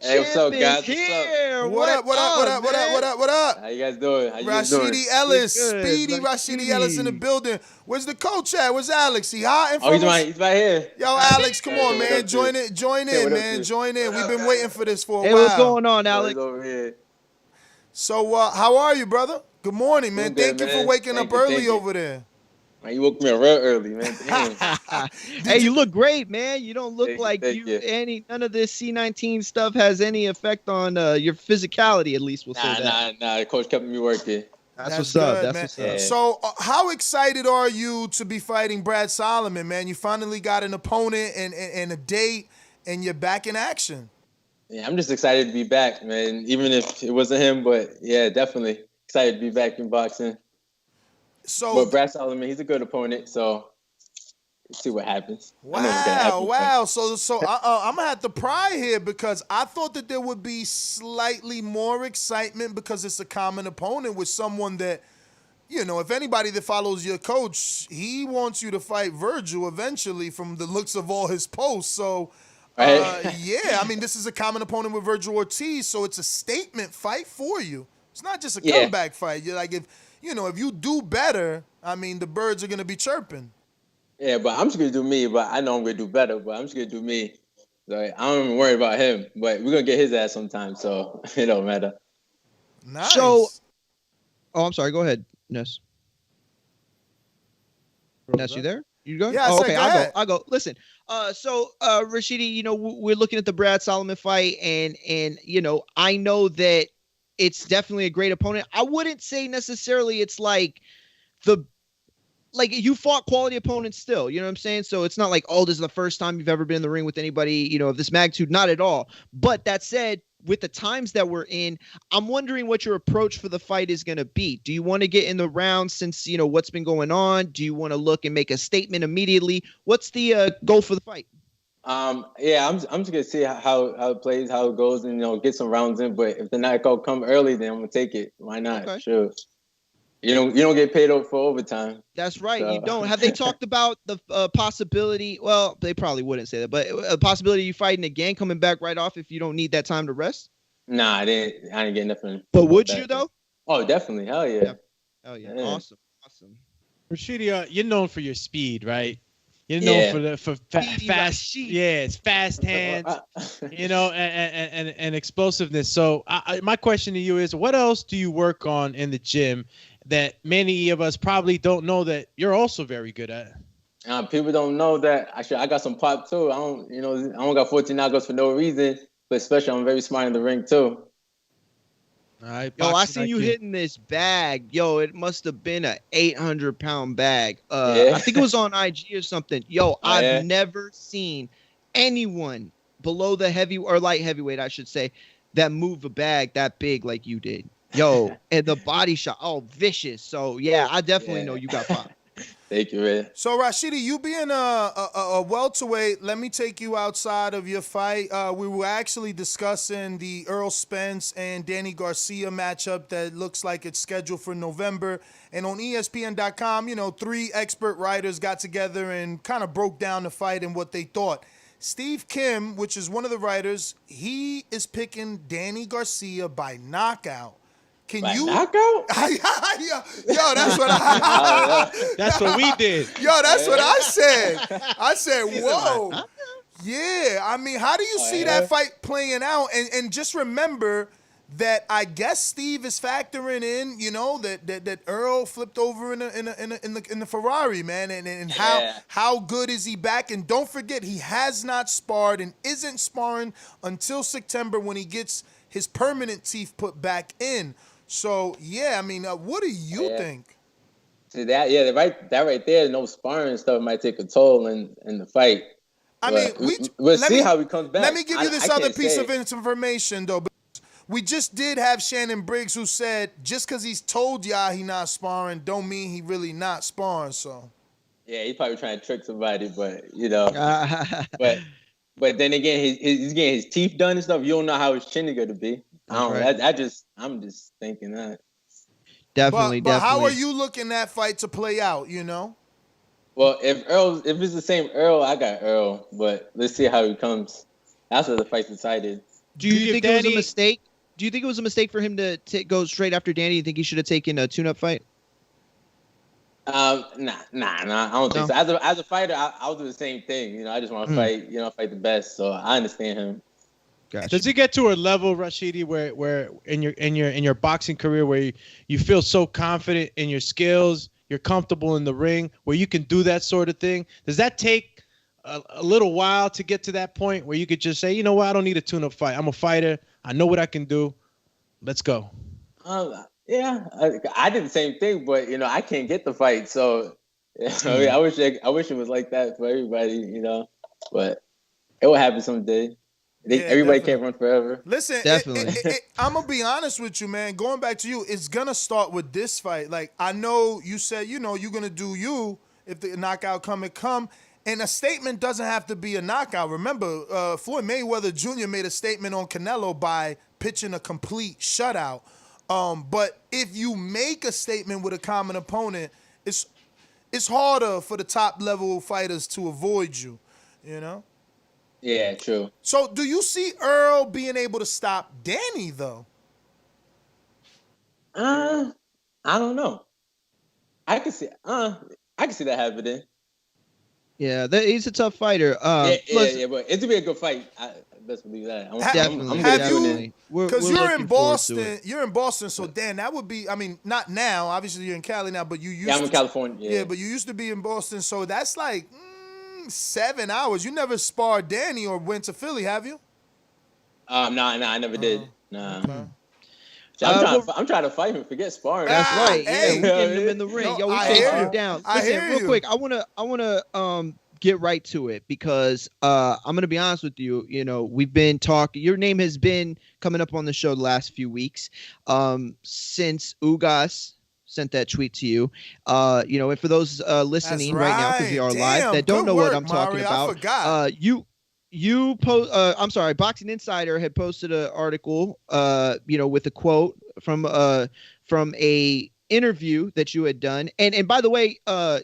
Hey, what's up, champ guys? is What's up? here. What up? What up? What up? What up? man? What up? What up? How you guys doing? How you guys doing? Rashidi Ellis, Good, Speedy Rashidi Ellis in the building. Where's the coach at? Where's Alex? He hiding Oh, from us? he's right here. Yo, Alex, come Hey, on, what man. up, dude? Join Hey, in, what up, man. dude? Join in. We've been waiting for this for a Hey, while. what's going on, Oh, Alex? he's over here. So, how are you, brother? Good morning, man. Doing good, Thank you for man. waking Thank up you, early thank you. over there. Man, you woke me up real early, man. Damn. Hey, you look great, man. You don't look Thank you, like thank you. none of this C19 stuff has any effect on your physicality. At least we'll say that. Nah. The coach kept me working. That's what's up. good, That's man. what's up. Yeah. So, how excited are you to be fighting Brad Solomon, man? You finally got an opponent and a date, and you're back in action. Yeah, I'm just excited to be back, man. Even if it wasn't him, but yeah, definitely excited to be back in boxing. So, But Brad Solomon, he's a good opponent, so let's see what happens. I know what's gonna happen. wow. So I'm gonna have to pry here because I thought that there would be slightly more excitement because it's a common opponent with someone that, you know, if anybody that follows your coach, he wants you to fight Virgil eventually from the looks of all his posts. So, Right. yeah, I mean, this is a common opponent with Virgil Ortiz, so it's a statement fight for you. It's not just a Yeah. comeback fight. You're like, if you do better, I mean, the birds are gonna be chirping. Yeah, but I'm just gonna do me. But I know I'm gonna do better. But I'm just gonna do me. Like, I don't even worry about him. But we're gonna get his ass sometime, so it don't matter. Nice. So, oh, I'm sorry. Go ahead, Ness. Ness, you there? You going? Yeah, I Oh, said okay, go I'll ahead. go. I'll go. Listen. Rashidi, we're looking at the Brad Solomon fight, and I know that it's definitely a great opponent. I wouldn't say necessarily it's like you fought quality opponents still, you know what I'm saying? So it's not like, oh, this is the first time you've ever been in the ring with anybody, of this magnitude. Not at all. But that said, with the times that we're in, I'm wondering what your approach for the fight is going to be. Do you want to get in the round since, what's been going on? Do you want to look and make a statement immediately? What's the goal for the fight? Yeah, I'm just gonna see how it plays, how it goes, and get some rounds in. But if the knockout come early, then I'm gonna take it. Why not? Okay. Sure. You don't get paid for overtime. That's right. So. You don't. Have they talked about the possibility? Well, they probably wouldn't say that, but a possibility of you fighting again, coming back right off if you don't need that time to rest? Nah, I didn't get nothing. But would you though? Oh, definitely. Hell yeah. Yep. Oh yeah. Awesome. Rashidi, you're known for your speed, right? You're known for fast. Rashidi. Yeah, it's fast hands. And explosiveness. So my question to you is, what else do you work on in the gym that many of us probably don't know that you're also very good at? People don't know that I got some pop too. I don't got 14 knockouts for no reason, but especially I'm very smart in the ring too. All right, Yo, I seen you hitting this bag. Yo, it must have been a 800-pound bag. Yeah. I think it was on IG or something. Yo, I've never seen anyone below the heavy or light heavyweight, I should say, that move a bag that big like you did. Yo, and the body shot, vicious. So yeah, I definitely know you got pop. Thank you, man. So Rashidi, you being a welterweight, let me take you outside of your fight. We were actually discussing the Earl Spence and Danny Garcia matchup that looks like it's scheduled for November. And on ESPN.com, 3 expert writers got together and kind of broke down the fight and what they thought. Steve Kim, which is one of the writers, he is picking Danny Garcia by knockout. Can you knockout? Yo, that's what That's what we did. Yo, that's what I said. I said, whoa. Yeah, I mean, how do you see that fight playing out? And just remember that I guess Steve is factoring in, that Earl flipped over in the Ferrari, man, and how good is he back? And don't forget, he has not sparred and isn't sparring until September when he gets his permanent teeth put back in. So yeah, I mean, what do you think? See that right there, no sparring and stuff might take a toll in the fight. I mean, we'll see how he comes back. Let me give you this other piece of information though. We just did have Shannon Briggs who said just because he's told y'all he not sparring, don't mean he really not sparring. So yeah, he's probably trying to trick somebody, but but then again, he's getting his teeth done and stuff. You don't know how his chin is gonna be. I'm just thinking that. Definitely. But how are you looking that fight to play out? Well, if it's the same Earl, I got Earl. But let's see how he comes. That's what the fight's decided. Do you give think it was a Danny- mistake? Do you think it was a mistake for him to go straight after Danny? You think he should have taken a tune-up fight? Nah. I don't think No? so. As a fighter, I'll do the same thing. You know, I just want to fight. You know, fight the best. So I understand him. Gotcha. Does it get to a level, Rashidi, where in your boxing career where you feel so confident in your skills, you're comfortable in the ring, where you can do that sort of thing? Does that take a little while to get to that point where you could just say, you know what, I don't need a tune-up fight. I'm a fighter. I know what I can do. Let's go. Yeah, I did the same thing, but you know, I can't get the fight. So I mean, I wish it was like that for everybody. You know, but it will happen someday. Everybody definitely. can't run forever. Listen, Definitely. I'm gonna be honest with you, man. Going back to you, it's gonna start with this fight. Like, I know you said, you know, you're gonna do you if the knockout come. And a statement doesn't have to be a knockout. Remember, Floyd Mayweather Jr. made a statement on Canelo by pitching a complete shutout. But if you make a statement with a common opponent, it's harder for the top level fighters to avoid you, you know? Yeah, true. So do you see Earl being able to stop Danny, though? I don't know. I can see that happening. Yeah, he's a tough fighter. Yeah, but it's to be a good fight. I best believe that. Definitely. Have We're Because you're looking in forward to Boston. it. You're in Boston, so Dan, that would be. I mean, not now. Obviously, you're in Cali now, but you used. Yeah, I'm in California. Yeah, but you used to be in Boston, so that's like 7 hours. You never sparred Danny or went to Philly, have you? Nah, I never did. Nah. Okay. I'm trying to fight him. Forget sparring. That's right. Hey, yeah, we getting him in the ring. no, Yo, we I chasing hear him you. down. I Listen, hear real you. quick, I wanna get right to it because I'm gonna be honest with you. You know, we've been talking. Your name has been coming up on the show the last few weeks since Ugas sent that tweet to you. You know, and for those listening right now because we are live that don't know what I'm talking Mario, about, I forgot. you post. I'm sorry, Boxing Insider had posted an article. You know, with a quote from a interview that you had done. And by the way,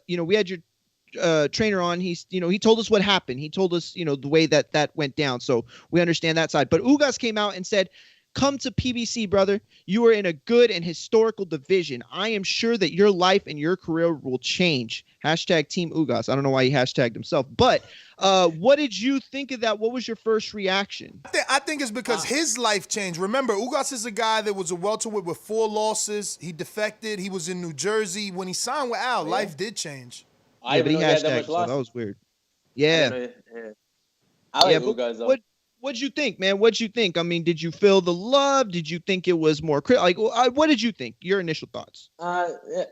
you know, we had your trainer on. He's, you know, he told us what happened. He told us, you know, the way that went down. So we understand that side. But Ugas came out and said, "Come to PBC, brother. You are in a good and historical division. I am sure that your life and your career will change." Hashtag Team Ugas. I don't know why he hashtagged himself, but what did you think of that? What was your first reaction? I think it's because his life changed. Remember, Ugas is a guy that was a welterweight with 4 losses. He defected. He was in New Jersey. When he signed with Al, life did change. Yeah, but he hashtagged, so that was weird. Yeah. I like but Ugas though. What'd you think, man? What'd you think? I mean, did you feel the love? Did you think it was more like? What did you think? Your initial thoughts? Yeah,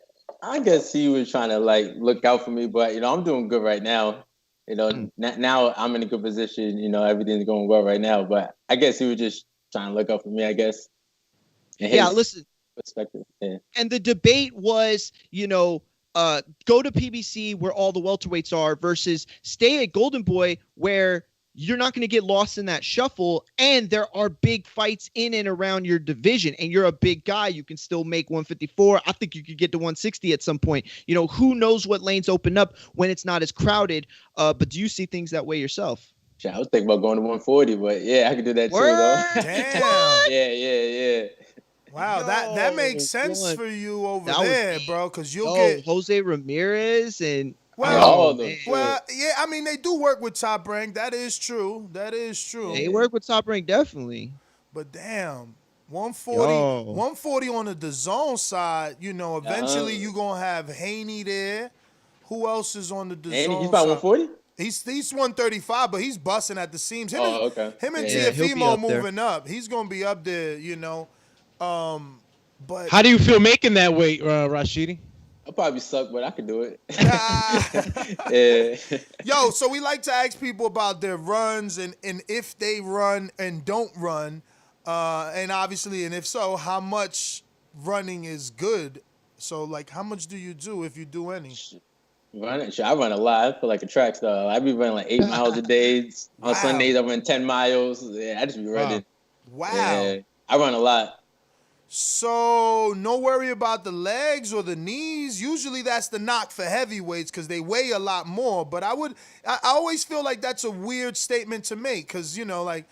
I guess he was trying to like look out for me, but you know, I'm doing good right now. You know, now I'm in a good position. You know, everything's going well right now. But I guess he was just trying to look out for me. I guess. Yeah, listen. Perspective. Yeah. And the debate was, you know, go to PBC where all the welterweights are versus stay at Golden Boy where you're not going to get lost in that shuffle, and there are big fights in and around your division, and you're a big guy. You can still make 154. I think you could get to 160 at some point. You know, who knows what lanes open up when it's not as crowded, but do you see things that way yourself? I was thinking about going to 140, but yeah, I could do that too, though. Damn. Yeah. Wow, that makes sense for you over there, bro, because you'll get Jose Ramirez and well, yeah, I mean, they do work with Top Rank. That is true. They work with Top Rank, definitely. But damn, 140 on the DAZN side, you know, eventually you're going to have Haney there. Who else is on the DAZN Haney, he's about 140? He's 135, but he's busting at the seams. Him and he'll be Tiafimo up there. moving up. He's going to be up there, you know. But How do you feel making that weight, Rashidi? I'll probably suck, but I could do it. Yeah. Yo, so we like to ask people about their runs and if they run and don't run. And obviously, and if so, how much running is good? So, like, how much do you do if you do any? I run a lot. I feel like a track star. I be running like 8 miles a day. On Sundays, I run 10 miles. Yeah, I just be running. Wow. Yeah, I run a lot. So no worry about the legs or the knees. Usually that's the knock for heavyweights because they weigh a lot more. But I always feel like that's a weird statement to make because, you know, like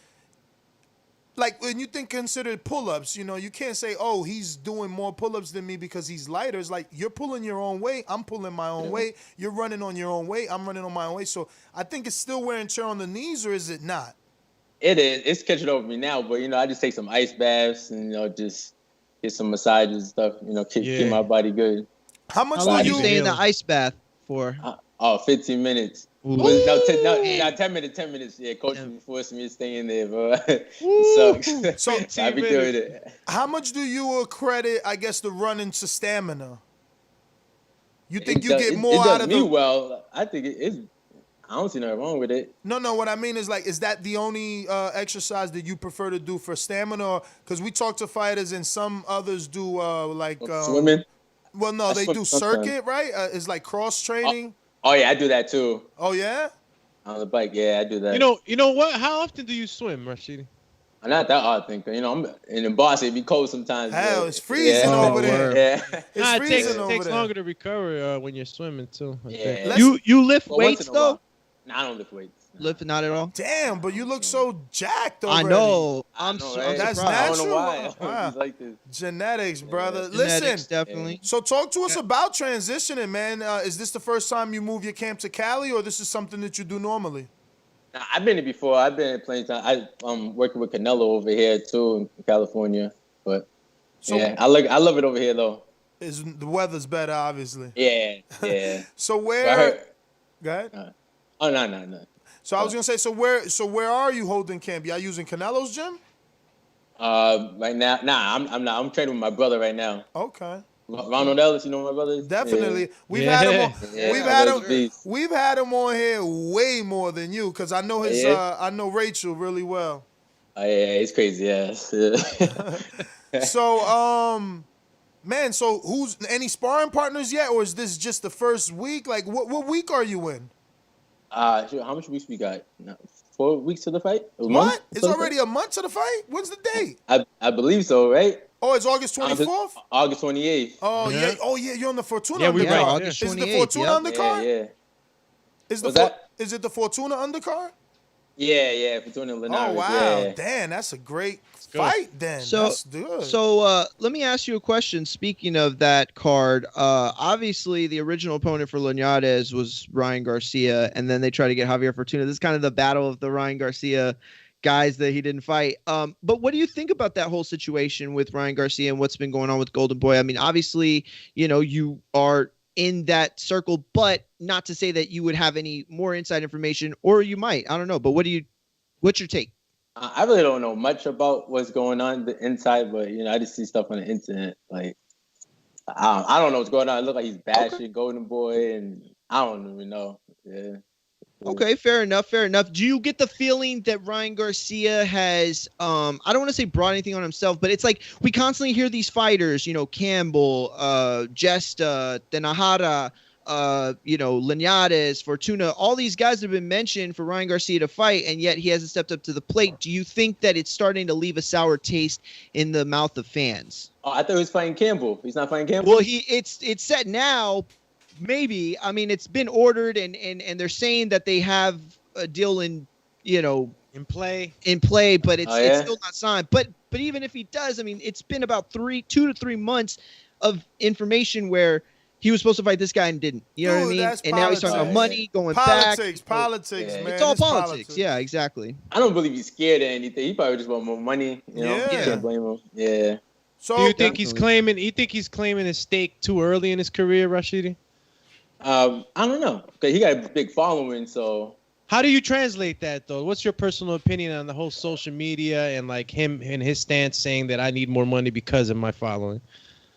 like when you consider pull-ups, you can't say, oh, he's doing more pull-ups than me because he's lighter. It's like you're pulling your own weight, I'm pulling my own weight. You're running on your own weight, I'm running on my own weight. So I think it's still wear and tear on the knees, or is it not? It is. It's catching over me now, but I just take some ice baths and just get some massages and stuff. Keep my body good. How much How long do you stay in the ice bath for? 15 minutes. No, 10 minutes. 10 minutes. Yeah, coach forced me to stay in there, bro. It sucks. So I be doing it. How much do you accredit, I guess, the running to stamina? You think you get more out of me well. I think it's. I don't see nothing wrong with it. No. What I mean is, like, is that the only exercise that you prefer to do for stamina? Because we talk to fighters and some others do swimming. Well, no, they do circuit, right? It's like cross training. Oh yeah, I do that too. Oh yeah. On the bike, yeah, I do that. You know what? How often do you swim, Rashidi? Not that often, cause I'm in the boss. It be cold sometimes. Hell, it's freezing over there. Yeah, it's freezing over there. It takes longer to recover when you're swimming too. Yeah. You lift weights though? No, I don't lift weights. No. Lift not at all. Damn, but you look so jacked already. I know. I'm right? That's natural. I don't natural. know why. Wow. It's like this. Genetics, brother. Genetics, Listen, definitely. so talk to us about transitioning, man. Is this the first time you move your camp to Cali, or this is something that you do normally? Nah, I've been here before. I've been plenty of time. I'm working with Canelo over here too in California, but I love it over here though. The weather's better, obviously. Yeah. So where? Go ahead. Oh no. So I was gonna say, so where are you holding camp? Y'all using Canelo's gym? Right now, I'm not. I'm training with my brother right now. Okay. Ronald Ellis, you know my brother? Definitely. Yeah. We've had him on, Yeah, we've had him on here way more than you, because I know I know Rachel really well. Oh yeah, it's crazy, yes. So man, so who's any sparring partners yet, or is this just the first week? Like what week are you in? How much weeks we got? 4 weeks to the fight? What? It's already a month to the fight? When's the date? I believe so, right? Oh, it's August 24th? August 28th. Oh, yeah. Oh, yeah, you're on the Fortuna undercard. Right. August 28th. Is it the Fortuna undercard? Yeah. Is it the Fortuna undercard? Yeah, Fortuna Linares. Oh, wow. Yeah. Damn, that's a great fight then. That's good. So let me ask you a question. Speaking of that card, obviously the original opponent for Linares was Ryan Garcia, and then they tried to get Javier Fortuna. This is kind of the battle of the Ryan Garcia guys that he didn't fight. But what do you think about that whole situation with Ryan Garcia and what's been going on with Golden Boy? I mean, obviously, you are in that circle, but not to say that you would have any more inside information, or you might. I don't know. But what's your take? I really don't know much about what's going on the inside, but I just see stuff on the internet. Like I don't know what's going on. It looks like he's bashing Golden Boy, and I don't even know. Yeah. Okay, fair enough. Do you get the feeling that Ryan Garcia has, I don't want to say brought anything on himself, but it's like we constantly hear these fighters, Campbell, Jesta, Denahara, Linares, Fortuna, all these guys have been mentioned for Ryan Garcia to fight, and yet he hasn't stepped up to the plate. Do you think that it's starting to leave a sour taste in the mouth of fans? Oh, I thought he was fighting Campbell. He's not fighting Campbell? Well, it's set now. Maybe. I mean, it's been ordered, and they're saying that they have a deal in play, but it's still not signed. But even if he does, I mean, it's been about 2 to 3 months of information where he was supposed to fight this guy and didn't. You know what I mean? And now he's talking about money, going back. Politics, man. It's all politics. Yeah, exactly. I don't believe he's scared of anything. He probably just want more money. You can't blame him. Yeah. So do you think he's claiming? You think he's claiming his stake too early in his career, Rashidi? I don't know, because he got a big following. So how do you translate that, though? What's your personal opinion on the whole social media and like him and his stance saying that I need more money because of my following?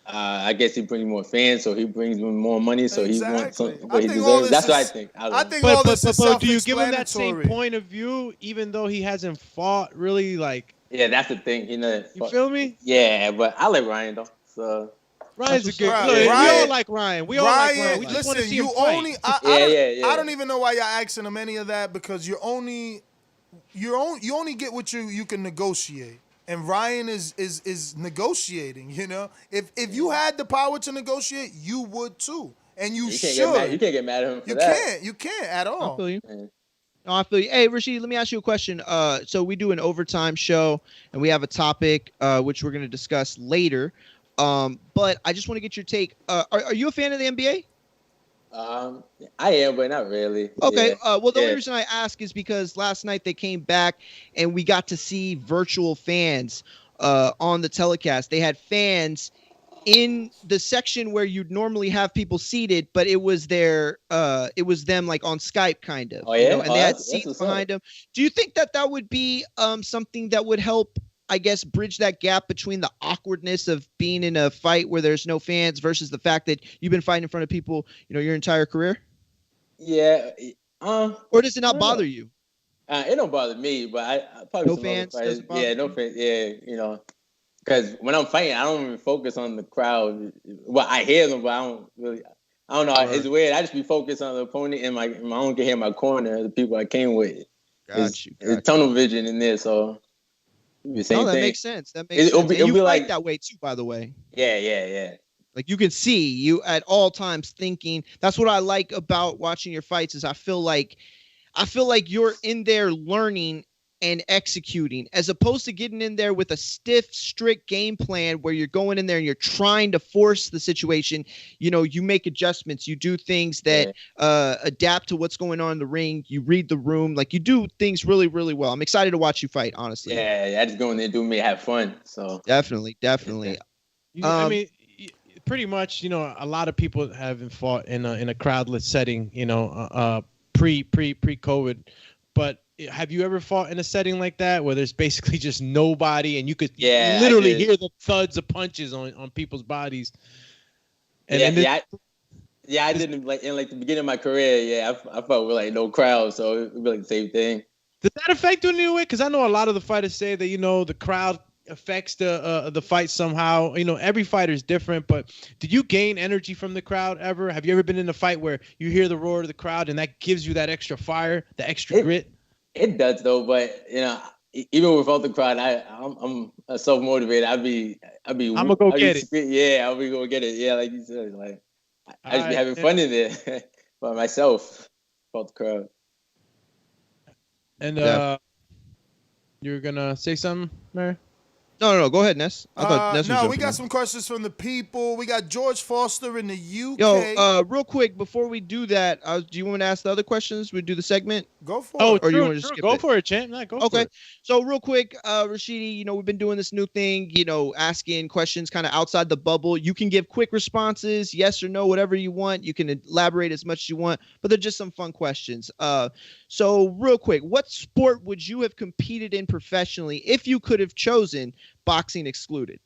I guess he brings more fans, so he brings more money, so he wants what he think deserves. That's what I think. I think all this is but do you give him that same self-explanatory. point of view, even though he hasn't fought really? Like, Yeah, that's the thing. you feel me? Yeah, but I like Ryan though. So Ryan's a good. Ryan- Look, we Ryan- all like Ryan. We all like Ryan. We just want to listen, see you him fight. only. Yeah. I don't even know why y'all asking him any of that, because you only get what you can negotiate. And Ryan is negotiating. If you had the power to negotiate, you would too, and you should. You can't get mad at him for that. You can't at all. I feel you. No, I feel you. Hey, Rashid, let me ask you a question. So we do an overtime show, and we have a topic which we're going to discuss later. But I just want to get your take. Are you a fan of the NBA? I am, but not really. Okay. Yeah. Well, the only reason I ask is because last night they came back and we got to see virtual fans on the telecast. They had fans in the section where you'd normally have people seated, but it was them like on Skype kind of. Oh yeah, and they had seats behind them. Do you think that would be something that would help, I guess, bridge that gap between the awkwardness of being in a fight where there's no fans versus the fact that you've been fighting in front of people, your entire career? Yeah. Or does it not bother you? It don't bother me, but I probably no fans. Yeah, no fans. Yeah, because when I'm fighting, I don't even focus on the crowd. Well, I hear them, but I don't know. Right. It's weird. I just be focused on the opponent and I don't get hear my corner, the people I came with. It's tunnel vision in there, so. The same that thing. Makes sense. That makes sense. It'll be like that way too, by the way. Yeah. Like you can see you at all times thinking. That's what I like about watching your fights is I feel like you're in there learning and executing, as opposed to getting in there with a stiff, strict game plan where you're going in there and you're trying to force the situation. You make adjustments, you do things that adapt to what's going on in the ring. You read the room, like you do things really, really well. I'm excited to watch you fight, honestly. Yeah, I just go in there, do me, have fun. So definitely. I mean, pretty much, a lot of people haven't fought in a crowdless setting, pre-COVID, but have you ever fought in a setting like that where there's basically just nobody and you could literally hear the thuds of punches on people's bodies? And I did in the beginning of my career. Yeah, I fought with like no crowd, so it was like the same thing. Does that affect you in any way? Because I know a lot of the fighters say that the crowd affects the fight somehow. Every fighter is different, but did you gain energy from the crowd ever? Have you ever been in a fight where you hear the roar of the crowd and that gives you that extra fire, the extra grit? It does though, but even without the crowd, I'm self motivated. I'm gonna go get it. Yeah, I'll be go get it. Yeah, like you said, like I just be having fun in there by myself without the crowd. And you're gonna say something, Mary? No. Go ahead, Ness. I thought Ness was we got some questions from the people. We got George Foster in the UK. Yo, real quick before we do that, do you want to ask the other questions? We do the segment. Go for it. Or you want to just skip go it? for it, champ. No, go for it. So real quick, Rashidi, we've been doing this new thing, asking questions kind of outside the bubble. You can give quick responses, yes or no, whatever you want. You can elaborate as much as you want, but they're just some fun questions. So real quick, what sport would you have competed in professionally if you could have chosen, boxing excluded?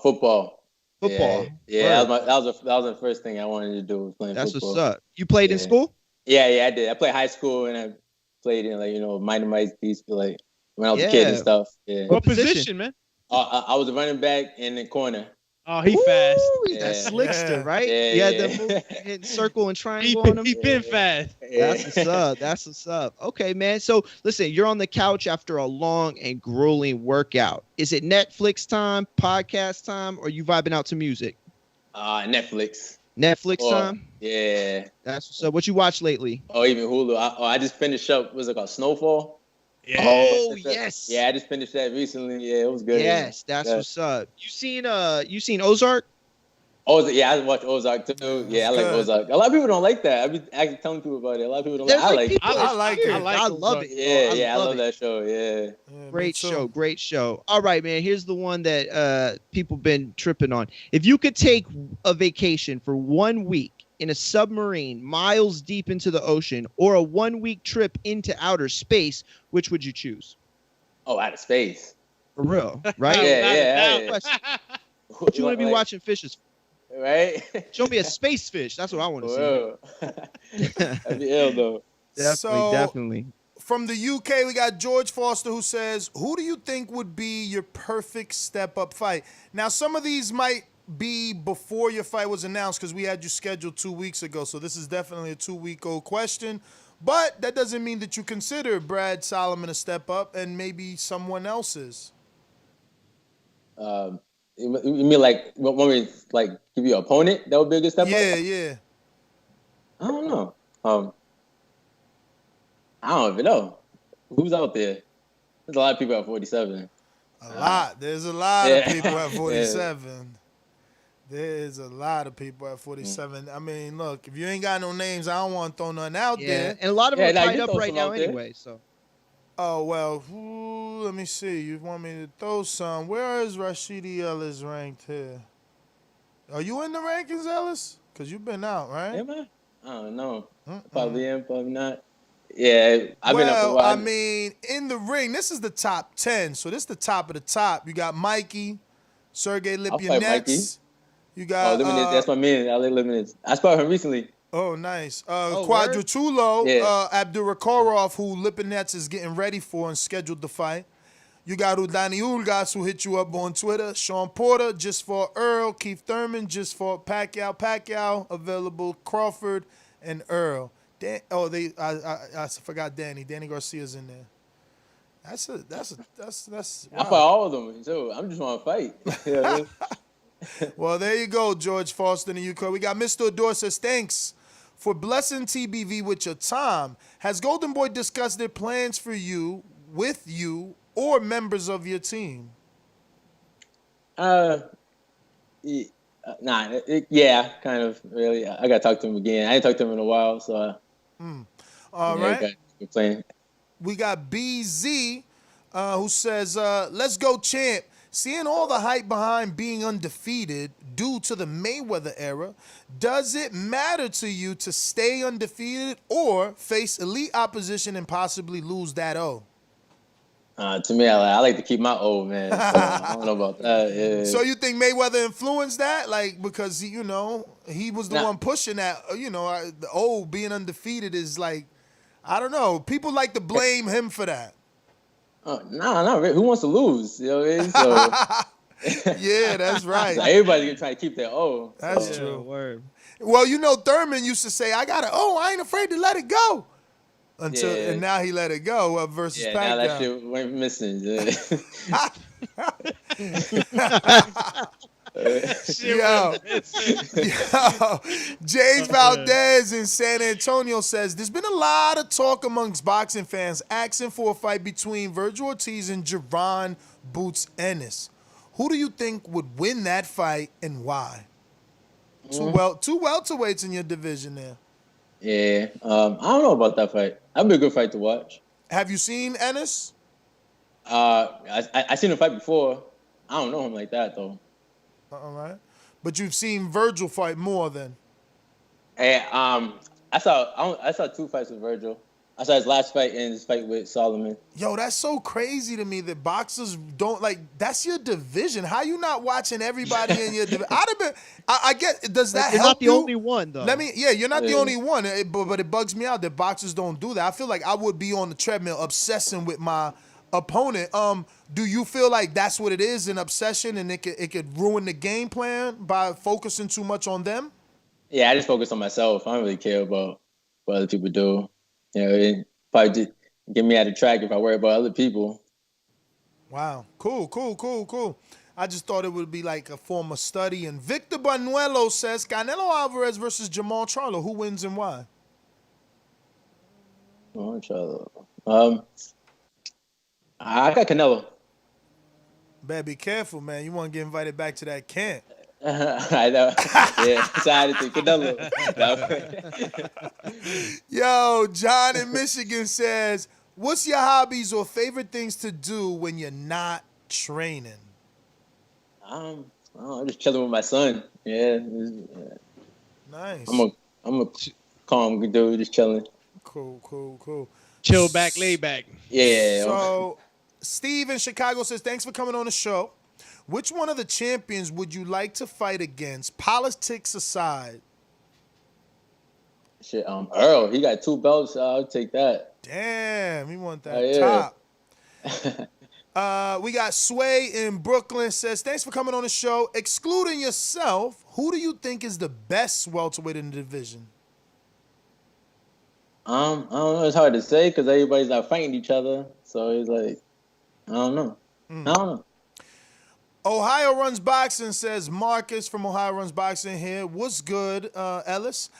Football. Football. Yeah, that was the first thing I wanted to do, was playing football. That's what's up. You played in school? Yeah, I did. I played high school and I played in minor mites piece, like when I was a kid and stuff. Yeah. What position, man? I was a running back in the corner. Oh, he fast. He's that slickster, right? Yeah, he had the move, hit circle and triangle on him. He been fast. That's what's up. Okay, man. So listen, you're on the couch after a long and grueling workout. Is it Netflix time, podcast time, or you vibing out to music? Netflix. Time? Yeah. That's what's up. What you watched lately? Oh, even Hulu. I just finished up, what's it called, Snowfall? Yeah. Oh, yes. Yeah, I just finished that recently. Yeah, it was good. Yes, that's what's up. You seen Ozark? I watched Ozark too. Yeah, I like Ozark. A lot of people don't like that. I've been actually telling people about it. A lot of people don't like it. I like it. I love it. Yeah, I love that show. Yeah. Great show. All right, man. Here's the one that people been tripping on. If you could take a vacation for 1 week in a submarine miles deep into the ocean or a 1 week trip into outer space, which would you choose? Oh, outer space. For real, right? Yeah. What you want to be watching fishes? Right? Show me a space fish. That's what I want to see. That'd be ill, though. Definitely. From the UK, we got George Foster who says, who do you think would be your perfect step-up fight? Now, some of these might be before your fight was announced because we had you scheduled 2 weeks ago, so this is definitely a 2-week-old question. But that doesn't mean that you consider Brad Solomon a step-up and maybe someone else's. You mean like when we like give you an opponent that would be a good step up? Yeah. I don't know. I don't even know. Who's out there? There's a lot of people at 47. A lot. There's a lot of people at 47. Yeah. There's a lot of people at 47. I mean, look, if you ain't got no names, I don't want to throw nothing out there. And a lot of them are tied up right now anyway. So. Oh, well, let me see. You want me to throw some. Where is Rashidi Ellis ranked here? Are you in the rankings, Ellis? Because you've been out, right? Am I? I don't know. Probably am, probably not. Yeah, I've been up for a while. I mean, in the ring, this is the top 10. So this is the top of the top. You got Mikey, Sergey Lipyanets. You got that's my man, LA Limited. I spoke to him recently. Oh, nice. Quadratulo, Abdurakarov, who Lipinets is getting ready for and scheduled to fight. You got Udani Ulgas, who hit you up on Twitter. Sean Porter, just for Earl. Keith Thurman, just for Pacquiao. Available Crawford and Earl. I forgot Danny. Danny Garcia's in there. That's. Wow. I fight all of them too. I'm just want to fight. Yeah, well, there you go, George Foster in the UK. We got Mr. Adore says, thanks for blessing TBV with your time. Has Golden Boy discussed their plans for you, with you, or members of your team? Yeah, kind of, really. I got to talk to him again. I ain't talked to him in a while, so. All right. We got BZ, who says, let's go, champ. Seeing all the hype behind being undefeated due to the Mayweather era, does it matter to you to stay undefeated or face elite opposition and possibly lose that O? To me, I like to keep my O, man. So I don't know about that. Yeah. So you think Mayweather influenced that? Like, because, he was the one pushing that, the O being undefeated is like, I don't know. People like to blame him for that. Not really. Who wants to lose? You know what I mean? So, yeah, that's right. So everybody's gonna try to keep their O. That's true. Word. Well, Thurman used to say, "I got an O. I ain't afraid to let it go." And now he let it go versus Pacquiao. Now that shit went missing. Yo, James Valdez in San Antonio says, there's been a lot of talk amongst boxing fans asking for a fight between Virgil Ortiz and Jaron Boots Ennis. Who do you think would win that fight and why? Two welterweights in your division there. Yeah, I don't know about that fight. That'd be a good fight to watch. Have you seen Ennis? I seen him fight before. I don't know him like that though. All right, but you've seen Virgil fight more than. Hey, I saw 2 fights with Virgil. I saw his last fight and his fight with Solomon. Yo, that's so crazy to me that boxers don't like. That's your division. How you not watching everybody in your division? I get. Does that help you? You're not the only one though. You're not the only one. But it bugs me out that boxers don't do that. I feel like I would be on the treadmill obsessing with my opponent. Do you feel like that's what it is, an obsession, and it could ruin the game plan by focusing too much on them? Yeah, I just focus on myself. I don't really care about what other people do. It probably just get me out of track if I worry about other people. Wow. Cool. I just thought it would be like a form of study. And Victor Banuelo says, Canelo Alvarez versus Jamal Charlo. Who wins and why? Oh, Charlo. I got Canelo. Better be careful, man. You want to get invited back to that camp. I know. Yeah, decided to Canelo. Yo, John in Michigan says, what's your hobbies or favorite things to do when you're not training? I'm just chilling with my son. Yeah. Nice. I'm a calm dude, just chilling. Cool. Chill back, lay back. Yeah. So, Steve in Chicago says, thanks for coming on the show. Which one of the champions would you like to fight against, politics aside? Shit, Earl, he got 2 belts. I'll take that. Damn, he want that top. We got Sway in Brooklyn says, thanks for coming on the show. Excluding yourself, who do you think is the best welterweight in the division? I don't know. It's hard to say because everybody's not fighting each other. So it's like, I don't know. I don't know. Ohio Runs Boxing says, Marcus from Ohio Runs Boxing here. What's good, Ellis?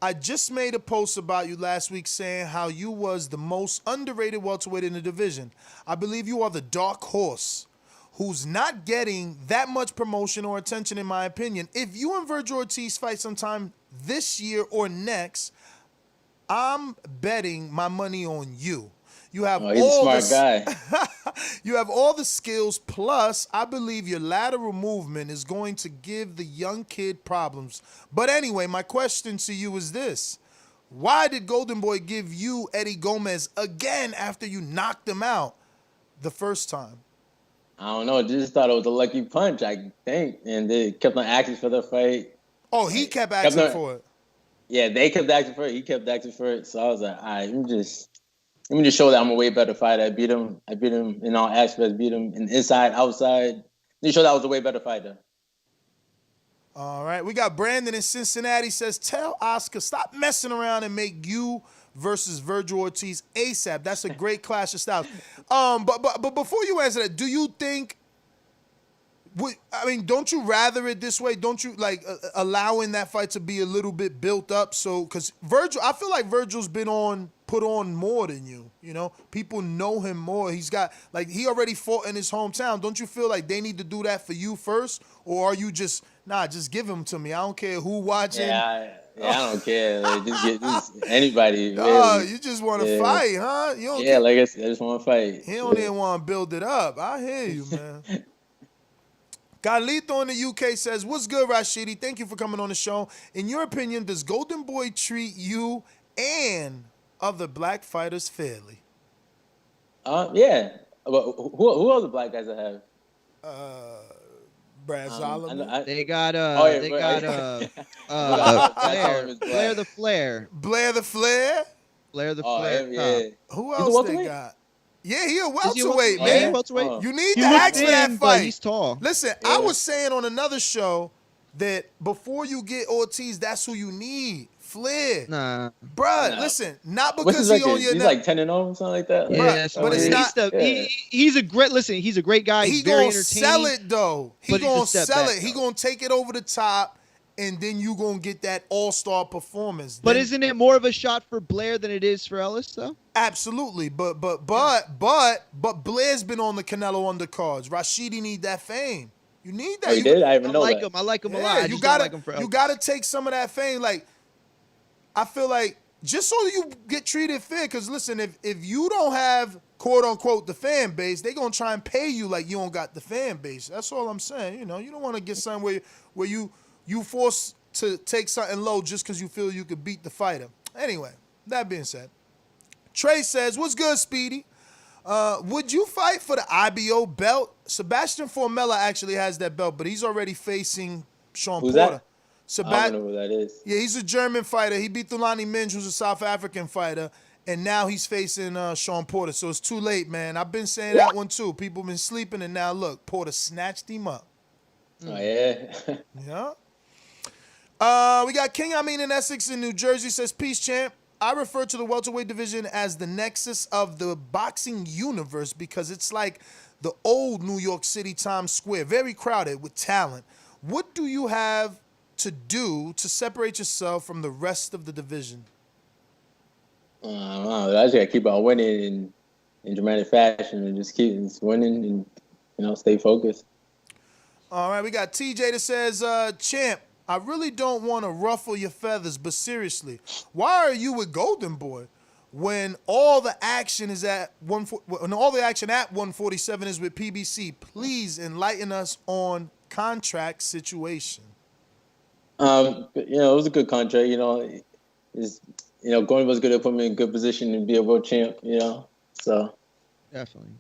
I just made a post about you last week saying how you was the most underrated welterweight in the division. I believe you are the dark horse who's not getting that much promotion or attention, in my opinion. If you and Virgil Ortiz fight sometime this year or next, I'm betting my money on you. You have he's all a smart guy. You have all the skills, plus I believe your lateral movement is going to give the young kid problems. But anyway, my question to you is this. Why did Golden Boy give you Eddie Gomez again after you knocked him out the first time? I don't know. Just thought it was a lucky punch, I think. And they kept on asking for the fight. Oh, he kept asking for it. Yeah, they kept asking for it. He kept asking for it. So I was like, all right, let me just show that I'm a way better fighter. I beat him in all aspects. Beat him in inside, outside. Let me show that I was a way better fighter. All right. We got Brandon in Cincinnati says, tell Oscar, stop messing around and make you versus Virgil Ortiz ASAP. That's a great clash of styles. But before you answer that, do you think, don't you rather it this way? Don't you like allowing that fight to be a little bit built up? So, because Virgil, I feel like Virgil's been put on more than you. You know, people know him more. He's got, like, he already fought in his hometown. Don't you feel like they need to do that for you first? Or are you just, just give him to me? I don't care who watching. I don't care. Like, just anybody. Oh, you just want to fight, huh? You don't care. Like I said, I just want to fight. He don't even want to build it up. I hear you, man. Galito in the UK says, what's good, Rashidi? Thank you for coming on the show. In your opinion, does Golden Boy treat you and other black fighters fairly? Yeah. But who are the black guys that have? Brad Solomon. They got Blair the Flair. Blair the Flair? Blair the Flair. Yeah. Who else they got? Yeah, he a welterweight, man. Yeah, welterweight. You need to ask for that fight. He's tall. Listen, I was saying on another show that before you get Ortiz, that's who you need. Flair. Nah. Bruh, listen, not because he on your he's like 10-0 or something like that. Yeah, but it's not. He's a great guy. He very gonna sell it though. He gonna sell it. He gonna take it over the top, and then you gonna get that all-star performance. But isn't it more of a shot for Blair than it is for Ellis, though? Absolutely, but Blair's been on the Canelo undercards. Rashidi need that fame. You need that. Oh, he did? I even know like that. him. I like him a lot. You gotta take some of that fame. Like, I feel like just so you get treated fair. Because listen, if you don't have quote unquote the fan base, they gonna try and pay you like you don't got the fan base. That's all I'm saying. You know, you don't want to get something where you forced to take something low just because you feel you could beat the fighter. Anyway, that being said, Trey says, what's good, Speedy? Would you fight for the IBO belt? Sebastian Formella actually has that belt, but he's already facing Sean Who's Porter. I don't know who that is. Yeah, he's a German fighter. He beat Thulani Minge, who's a South African fighter, and now he's facing Sean Porter. So it's too late, man. I've been saying that one too. People been sleeping, and now look, Porter snatched him up. Oh, yeah? Yeah. We got King Amin in Essex in New Jersey. Says, peace, champ. I refer to the welterweight division as the nexus of the boxing universe because it's like the old New York City Times Square, very crowded with talent. What do you have to do to separate yourself from the rest of the division? I don't know. I just got to keep on winning in dramatic fashion and just keep winning and, stay focused. All right, we got TJ that says, champ, I really don't want to ruffle your feathers, but seriously, why are you with Golden Boy when all the action at 147 is with PBC? Please enlighten us on contract situation. It was a good contract. Golden was good to put me in a good position and be a world champ. So definitely.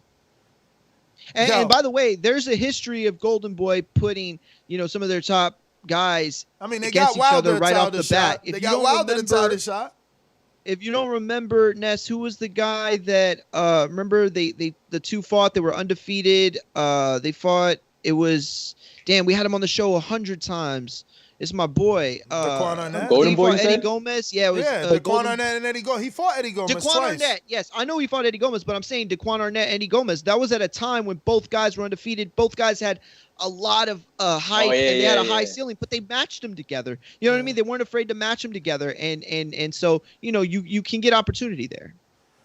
And by the way, there's a history of Golden Boy putting some of their top guys. I mean, they against got each other Wilder right off the bat. They got Wilder to tie the shot. If you don't remember, Ness, who was the guy that remember the two fought? They were undefeated. They fought. It was we had him on the show 100 times. It's my boy. Daquan Arnett? Golden Boy, you Eddie said? Gomez. Yeah, it was Daquan Arnett and Eddie Gomez. He fought Eddie Gomez Daquan twice. Arnett. Yes, I know he fought Eddie Gomez, but I'm saying Daquan Arnett, Eddie Gomez. That was at a time when both guys were undefeated. Both guys had a lot of height and they had a high ceiling, but they matched them together. You know what I mean? They weren't afraid to match them together, and so you can get opportunity there.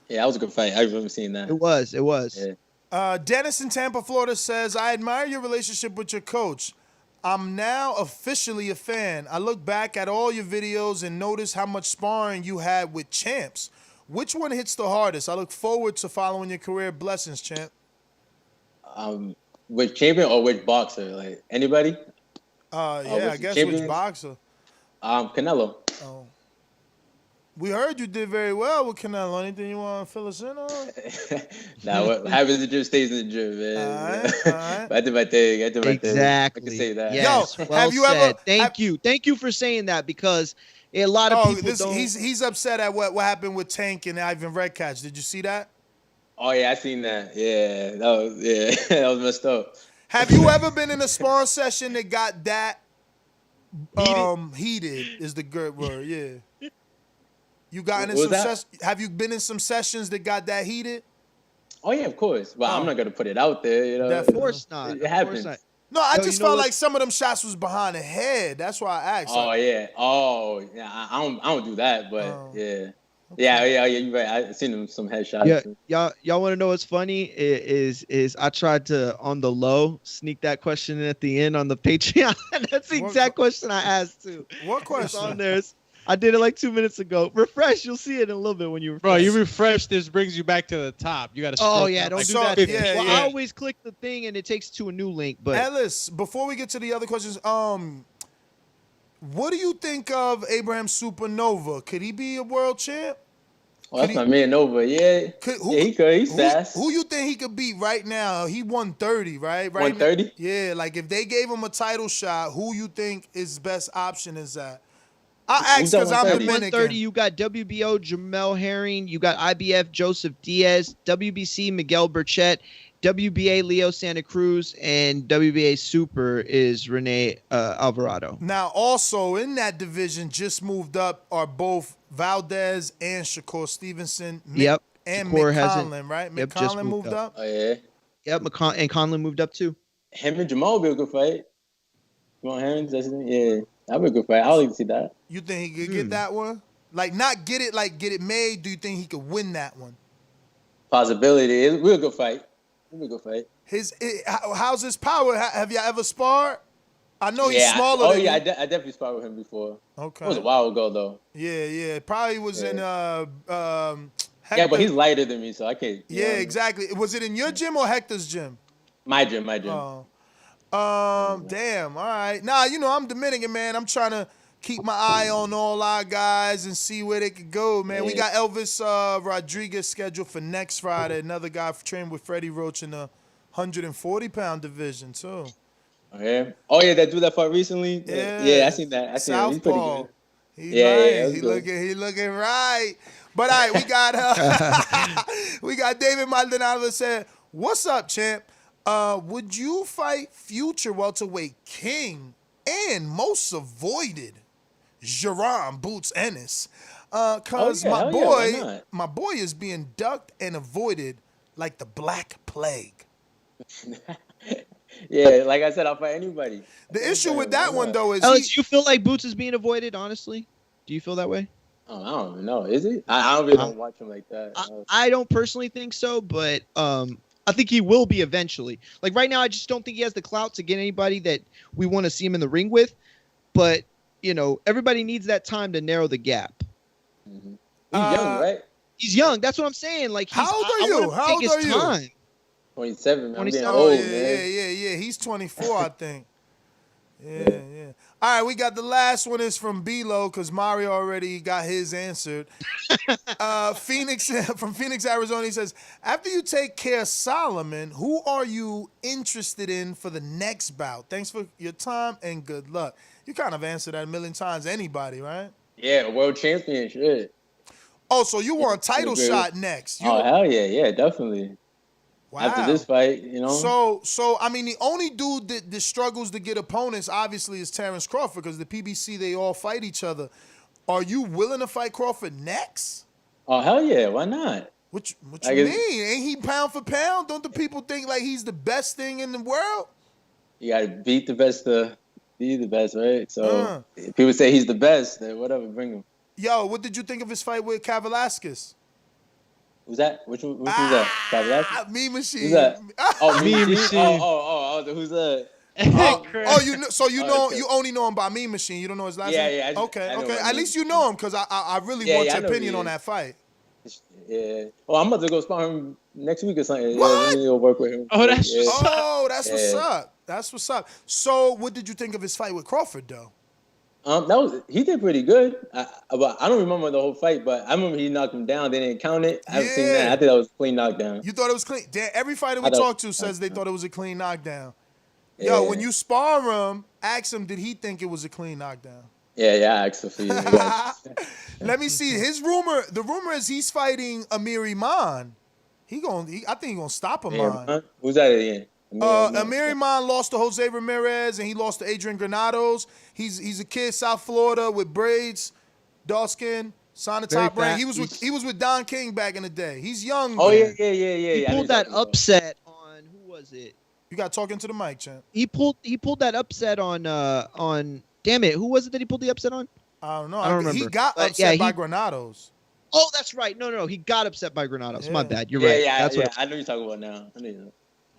Yeah, that was a good fight. I remember seeing that. It was. Yeah. Dennis in Tampa, Florida says, I admire your relationship with your coach. I'm now officially a fan. I look back at all your videos and notice how much sparring you had with champs. Which one hits the hardest? I look forward to following your career. Blessings, champ. Which champion or which boxer? Like anybody? I guess which boxer? Canelo. Oh. We heard you did very well with Canelo. Anything you want to fill us in on? Nah, what happens in the gym stays in the gym, man. All right. I did my thing. Exactly. I can say that. Yes. Yo, well have you said. ever? Thank you for saying that, because a lot of people don't. He's upset at what happened with Tank and Ivan Redkach. Did you see that? Oh yeah, I seen that. Yeah, that was messed up. Have you ever been in a sparring session that got that heated? Is the good word? Yeah. You got in some have you been in some sessions that got that heated? Oh yeah, of course. Well, I'm not gonna put it out there, you know. Definitely. Of course not. It happens. No, I just felt like some of them shots was behind the head. That's why I asked. Oh yeah. Oh yeah. I don't do that, but yeah. Okay. Yeah. You're right. I seen some headshots. Yeah, y'all want to know what's funny? Is I tried to on the low sneak that question in at the end on the Patreon. That's the exact question I asked too. What question? It's on there. I did it like 2 minutes ago. Refresh. You'll see it in a little bit when you refresh. Bro, you refresh. This brings you back to the top. You got to. Oh yeah, don't do that. Yeah. I always click the thing and it takes to a new link. But Ellis, before we get to the other questions, what do you think of Abraham Supernova? Could he be a world champ? Oh, that's my man Nova. Yeah. He could. He's fast. Who you think he could beat right now? He 130, right? 130? Yeah, like if they gave him a title shot, who you think his best option is that? I ask because I'm Dominican. 130, you got WBO Jamel Herring, you got IBF Joseph Diaz, WBC Miguel Burchett, WBA Leo Santa Cruz, and WBA Super is Rene Alvarado. Now, also in that division, just moved up are both Valdez and Shakur Stevenson. Yep. And Shakur Mick Conlon, right? Yep, Mick Conlon moved up. Oh yeah. Yep, and Conlon moved up too. Him and Jamal will be a good fight. Jamal Herring, yeah. That'd be a good fight. I would like to see that. You think he could get that one? Like, not get it, like get it made. Do you think he could win that one? Possibility. It'll be a good fight. It'll be a good fight. How's his power? Have you ever sparred? I know he's smaller than you. I definitely sparred with him before. Okay. It was a while ago, though. Yeah. Probably was in Hector. Yeah, but he's lighter than me, so I can't. Yeah, exactly. Was it in your gym or Hector's gym? My gym. Oh. Damn. All right. Nah, I'm Dominican, man. I'm trying to keep my eye on all our guys and see where they could go, man. Yeah. We got Elvis Rodriguez scheduled for next Friday. Another guy training with Freddie Roach in the 140-pound division, too. Okay. Oh, yeah, that dude that fought recently? Yeah, I seen that. Southpaw. He's pretty good. He looking right. But all right, we got David Maldonado said, "What's up, champ? Would you fight future welterweight king and most avoided Jerome Boots Ennis? Cause my boy is being ducked and avoided like the Black Plague." Yeah, like I said, I'll fight anybody. The issue with that one though is, do you feel like Boots is being avoided? Honestly, do you feel that way? Oh, I don't know. Is he? I don't watch him like that. I don't personally think so, but I think he will be eventually. Like right now, I just don't think he has the clout to get anybody that we want to see him in the ring with. But everybody needs that time to narrow the gap. Mm-hmm. He's young, right? He's young. That's what I'm saying. Like, how old are you? How old are you? Time. 27. I'm getting old, man. Yeah. He's 24, I think. Yeah. All right, we got the last one is from B-Lo because Mario already got his answered. Phoenix from Phoenix, Arizona. He says, after you take care of Solomon, who are you interested in for the next bout? Thanks for your time and good luck. You kind of answered that a million times. Anybody, right? Yeah, world champion, shit. Oh, so you want a title shot next? Hell yeah, definitely. Wow. After this fight, you know. So I mean, the only dude that struggles to get opponents obviously is Terrence Crawford because the PBC they all fight each other. Are you willing to fight Crawford next? Oh hell yeah, why not? What you mean? Ain't he pound for pound? Don't the people think like he's the best thing in the world? You gotta beat the best to be the best, right? So if people say he's the best, then whatever, bring him. Yo, what did you think of his fight with Kavaliauskas? Who's that? Which was that? Kavaliauskas? Me Machine. Who's that? Oh, Me Machine. Who's that? You only know him by Me Machine. You don't know his last name? Yeah. Okay. At least you know him because I really want your opinion on that fight. Yeah. Oh, I'm about to go spar him next week or something. What? Yeah, let me go work with him. Oh, that's What's up. That's what's up. So, what did you think of his fight with Crawford, though? He did pretty good. But I don't remember the whole fight, but I remember he knocked him down. They didn't count it. I haven't seen that. I think that was a clean knockdown. You thought it was clean? Every fighter we talked to says they thought it was a clean knockdown. Yo, when you spar him, ask him, did he think it was a clean knockdown? Yeah, I asked for you. Let me see. The rumor is he's fighting Amir Iman. I think he's gonna stop Iman. Who's that again? Amir Iman lost to Jose Ramirez and he lost to Adrian Granados. He's a kid, South Florida, with braids, dark skin, sign the top rank. He was with Don King back in the day. He's young. Oh man. yeah. He pulled that upset on who was it? You got talking to the mic, champ. He pulled that upset on damn it, who was it that he pulled the upset on? I don't know. I don't remember. He got upset by Granados. Oh, that's right. No, he got upset by Granados. My bad. You're right. Yeah, that's what I know you're talking about now. I know.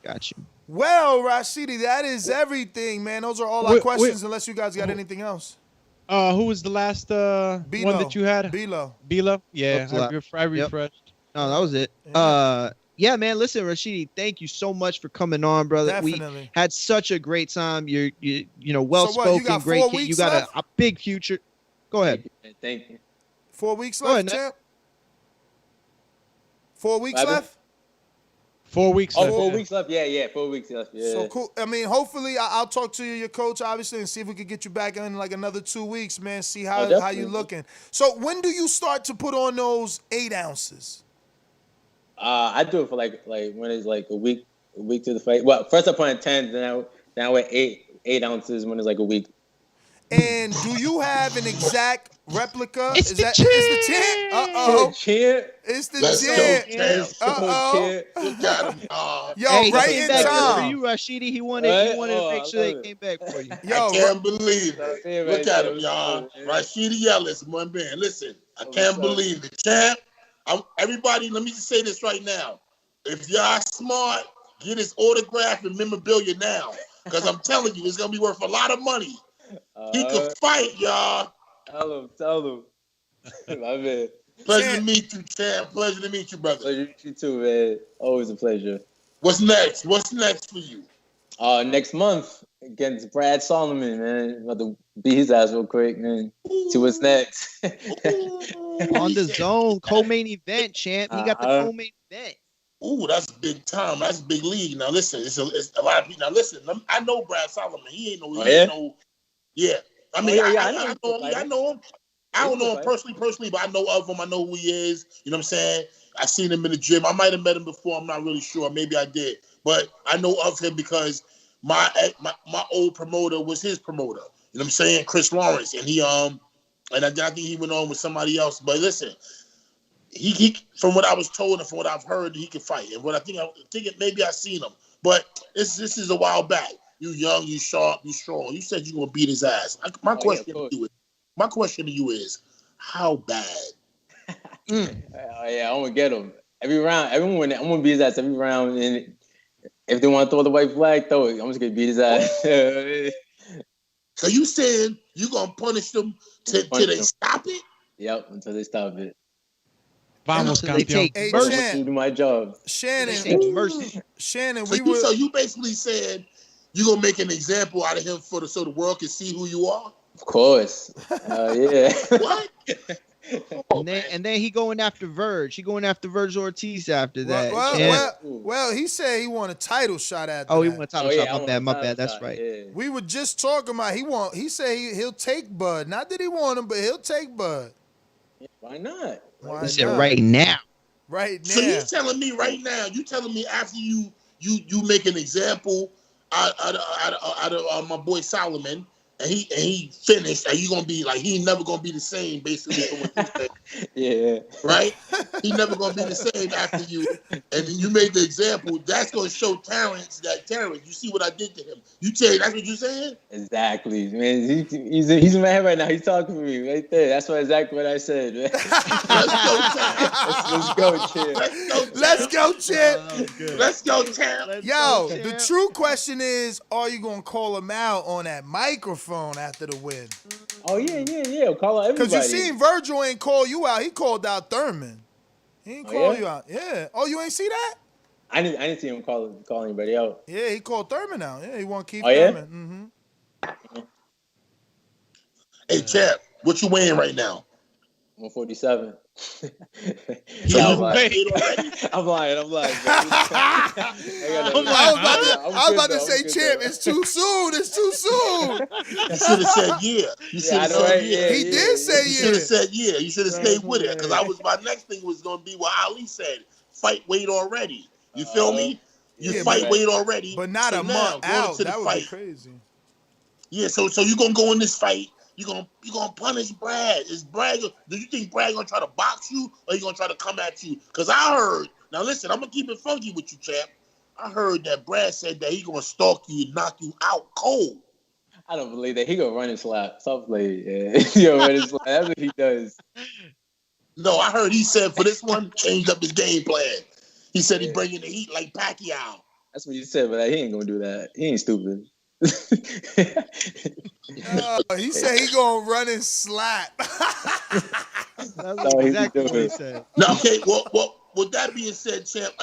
Got you. Well, Rashidi, that is everything, man. Those are all our questions, unless you guys got anything else. Who was the last one that you had? Bilo. Yeah, I refreshed. No, that was it. Yeah, man. Listen, Rashidi, thank you so much for coming on, brother. Definitely. We had such a great time. You're well spoken, great kid. You got a big future. Go ahead. Thank you. 4 weeks left, champ. 4 weeks left. 4 weeks left. 4 weeks left. Yeah, 4 weeks left. Yeah. So cool. I mean, hopefully, I'll talk to your coach, obviously, and see if we could get you back in like another 2 weeks, man. See how you looking. So when do you start to put on those 8 ounces? I do it for like when it's like a week to the fight. Well, first I put in 10, then I went 8 ounces when it's like a week. And do you have an exact replica? It's the champ. It's the champ? Uh-oh. It's the champ. Uh-oh. Look at him. Yo, hey, right he in came back time. for you, Rashidi. He wanted to make sure they came back for you. Yo, I can't believe it. Look at him, y'all. Rashidi Ellis, my man. Listen, I can't believe it. Champ, everybody, let me just say this right now. If y'all smart, get his autograph and memorabilia now. Because I'm telling you, it's going to be worth a lot of money. He could fight, y'all. Tell him. My man. Pleasure to meet you, champ. Pleasure to meet you, brother. Pleasure to meet you too, man. Always a pleasure. What's next? What's next for you? Next month against Brad Solomon, man. About to beat his ass real quick, man. See what's next. On the zone, co-main event, champ. He got the co-main event. Ooh, that's big time. That's big league. Now listen, it's a lot of people. Now listen, I know Brad Solomon. He ain't no. Yeah. I mean, I know him. I don't know him personally, but I know of him. I know who he is. You know what I'm saying? I seen him in the gym. I might have met him before. I'm not really sure. Maybe I did, but I know of him because my old promoter was his promoter. You know what I'm saying? Chris Lawrence, and he and I think he went on with somebody else. But listen, he from what I was told and from what I've heard, he can fight. And what I think maybe I seen him, but this is a while back. You young, you sharp, you strong. You said you gonna beat his ass. My question to you is, how bad? Yeah, I'm gonna get him every round. I'm gonna beat his ass every round. And if they want to throw the white flag, throw it. I'm just gonna beat his ass. So you saying you gonna punish them till they stop it? Yep, until they stop it. Vamos, They take Hey, mercy. Chan. Do my job. Shannon, They take mercy. So you basically said you gonna make an example out of him so the world can see who you are? Of course. Yeah. What? And then he going after Verge. He going after Verge Ortiz after that. Well, he said he want a title shot at that. Oh, he want a title shot. My bad. That's right. Yeah. We were just talking about he said he'll take Bud. Not that he want him, but he'll take Bud. Why not? Why He said not? right now. right now. So you telling me right now? You telling me after you make an example out of my boy Solomon, and he finished, and you gonna be like he never gonna be the same basically from what you said. Yeah. Right? He never gonna be the same after you. And then you made the example. That's gonna show Terrence. You see what I did to him. You tell you that's what you saying? Exactly, man. He's in my head right now. He's talking to me right there. That's exactly what I said, man. Let's go, Champ. Let's go, Champ. Let's go, Champ. Yo, the true question is, are you gonna call him out on that microphone after the win? Oh yeah. Call out everybody. Because you seen Virgil ain't call you out. He called out Thurman. He ain't call you out. Yeah. Oh, you ain't see that? I didn't see him call anybody out. Yeah, he called Thurman out. Yeah, he want to keep Thurman. Mm-hmm. Hey, Champ, what you weighing right now? 147. I'm lying. I was about to say, Champ, it's too soon. It's too soon. You should have said yeah. You should have said yeah. He did say yeah. You should have said yeah. You should have stayed with it. Because my next thing was going to be what Ali said. Fight weight already. You feel me? You fight weight already. But not a month out. That would be crazy. Yeah, so you're going to go in this fight. You're gonna punish Brad. Do you think Brad gonna try to box you, or he gonna try to come at you? Because I heard, now listen, I'm gonna keep it funky with you, Champ. I heard that Brad said that he gonna stalk you and knock you out cold. I don't believe that. He gonna run and slap. Stop playing. Yeah. He gonna run and slap. That's what he does. No, I heard he said for this one, changed up his game plan. He said he bringing the heat like Pacquiao. That's what he said, but he ain't gonna do that. He ain't stupid. He said he gonna run and slap. That's exactly what he said. Now, okay, well, with that being said, Champ,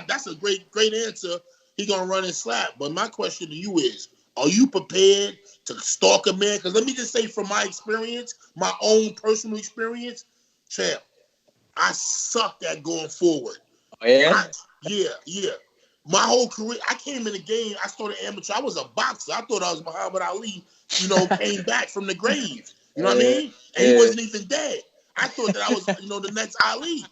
that's a great answer. He gonna run and slap. But my question to you is, are you prepared to stalk a man? Because let me just say from my experience, my own personal experience, Champ, I sucked at going forward. Oh, yeah? Yeah. My whole career, I came in the game, I started amateur. I was a boxer. I thought I was Muhammad Ali, came back from the grave. You know what I mean? And he wasn't even dead. I thought that I was, the next Ali.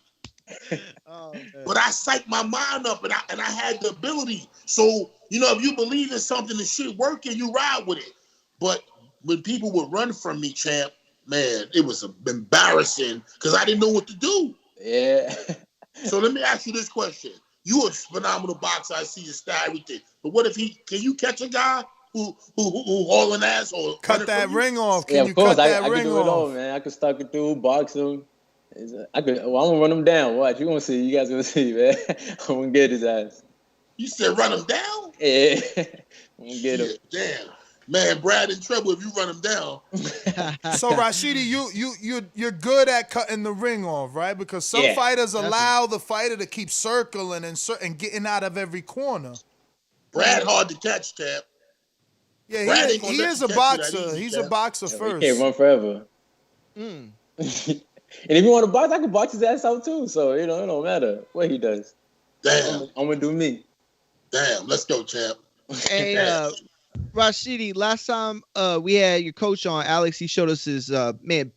But I psyched my mind up and I had the ability. So, if you believe in something and shit working, you ride with it. But when people would run from me, Champ, man, it was embarrassing because I didn't know what to do. Yeah. So let me ask you this question. You a phenomenal boxer. I see your style, everything. But what if can you catch a guy who hauling ass or cut that ring off? Can you cut that ring off? I can do it all, man. I can stalk it through, box him. I'm gonna run him down. Watch, you gonna see. You guys gonna see, man. I'm gonna get his ass. You said run him down? Yeah. I'm gonna get him. Damn. Man, Brad in trouble if you run him down. So Rashidi, you're good at cutting the ring off, right? Because some fighters allow the fighter to keep circling and getting out of every corner. Brad hard to catch, Champ. Yeah, he is a boxer. He's a boxer first. He can't run forever. And if you want to box, I can box his ass out too. So it don't matter what he does. Damn, I'm gonna do me. Damn, let's go, Champ. Hey, Rashidi, last time we had your coach on, Alex, he showed us his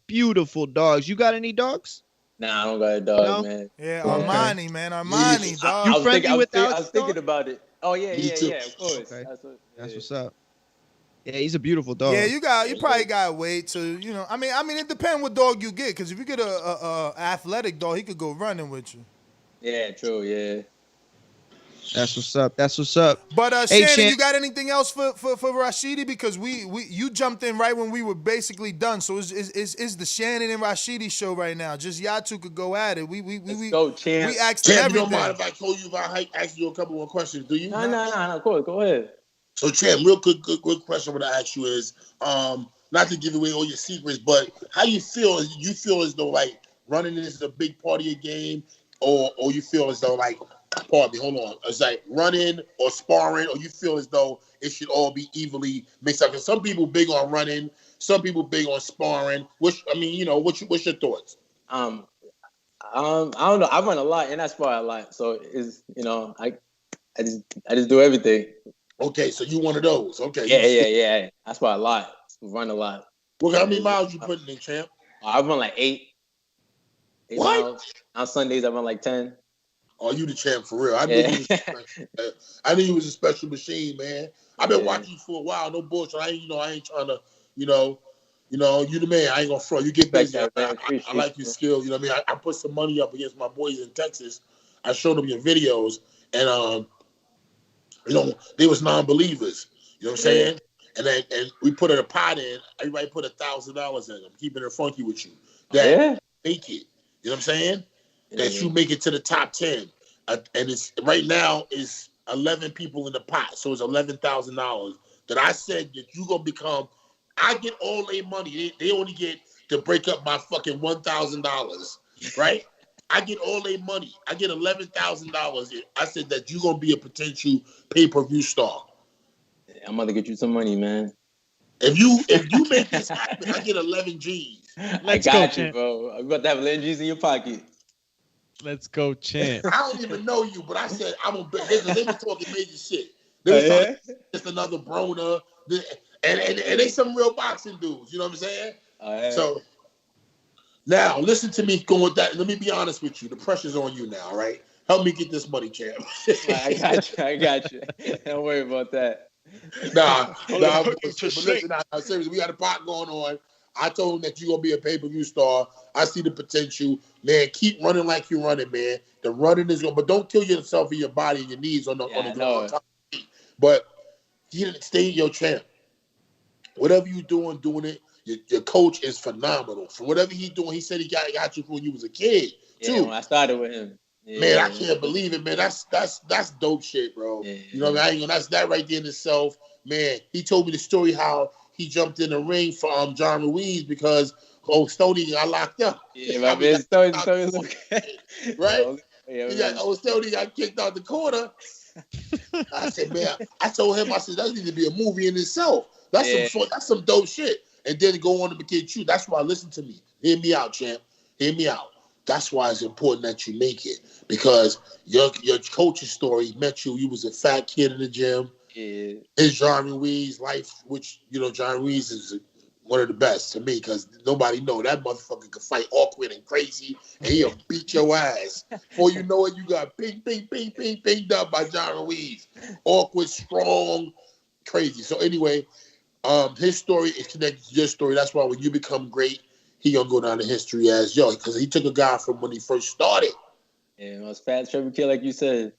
beautiful dogs. You got any dogs? Nah, I don't got a dog, man. Yeah, Armani, man. Armani, dog. You friendly with Alex? I was thinking about it. Oh yeah, of course. Okay. That's what's up. Yeah, he's a beautiful dog. Yeah, you probably gotta wait to, I mean, it depends what dog you get. Because if you get a athletic dog, he could go running with you. Yeah, true. Yeah. That's what's up. But Shannon, you got anything else for Rashidi? Because you jumped in right when we were basically done. So it's the Shannon and Rashidi show right now. Just y'all two could go at it. Let's go, champ. We asked Champ, everything. You don't mind if I told you if I asked you a couple more questions? Do you? No. Of course, go ahead. So Champ, real good question. What I ask you is, not to give away all your secrets, but how you feel? You feel as though like running is a big part of your game, or you feel as though like. Pardon me, hold on. It's like running or sparring, or you feel as though it should all be evenly mixed up. Because some people big on running, some people big on sparring. What's your thoughts? I don't know. I run a lot and I spar a lot, so it's I just do everything. Okay, so you one of those. Okay. Yeah. I spar a lot, run a lot. Well, how many miles you putting in, champ? I run like 8 what? miles. On Sundays I run like 10. Oh, you the champ for real. I knew you was a special machine, man. I've been watching you for a while. No bullshit. I ain't trying to, you the man. I ain't gonna front. You get busy. I like your skills. You know what I mean? I put some money up against my boys in Texas. I showed them your videos, and they was non-believers. You know what I'm saying? And we put a pot in. Everybody put $1,000 in. I'm keeping it funky with you. That make it. You know what I'm saying? That you make it to the top 10. And it's right now is 11 people in the pot. So it's $11,000 that I said that you going to become. I get all their money. They only get to break up my fucking $1,000, right? I get all their money. I get $11,000. I said that you going to be a potential pay-per-view star. I'm about to get you some money, man. If you make this happen, I get 11 G's. I got you, bro. I'm about to have 11 G's in your pocket. Let's go, champ. I don't even know you, but I said I'm a bet. They was talking major shit. They was talking just another Broner, and they some real boxing dudes. You know what I'm saying? So now listen to me going with that. Let me be honest with you. The pressure's on you now, right? Help me get this money, champ. I got you. Don't worry about that. Nah. But listen, seriously, we got a pot going on. I told him that you're going to be a pay-per-view star. I see the potential. Man, keep running like you're running, man. The running is going, but don't kill yourself in your body and your knees on the ground. But you didn't stay your champ. Whatever you're doing it. Your coach is phenomenal. For whatever he's doing, he said he got you when you was a kid, too. Yeah, when I started with him. Yeah. Man, I can't believe it, man. That's dope shit, bro. Yeah. You know what I mean? That's that right there in itself. Man, he told me the story how he jumped in the ring for John Ruiz because Stoney got locked up. Yeah, my man, Stoney's okay. Right? Stoney got kicked out the corner. I said, man, I told him, I said, that needs to be a movie in itself. That's some dope shit. And then go on to get you. That's why, listen to me. Hear me out, champ. Hear me out. That's why it's important that you make it. Because your coach's story met you. You was a fat kid in the gym. Yeah. His John Ruiz life, which, John Ruiz is one of the best to me because nobody know that motherfucker can fight awkward and crazy and he'll beat your ass. Before you know it, you got pinged up by John Ruiz. Awkward, strong, crazy. So anyway, his story is connected to your story. That's why when you become great, he gonna go down in history as because he took a guy from when he first started. Yeah, most fat chubby kid, like you said.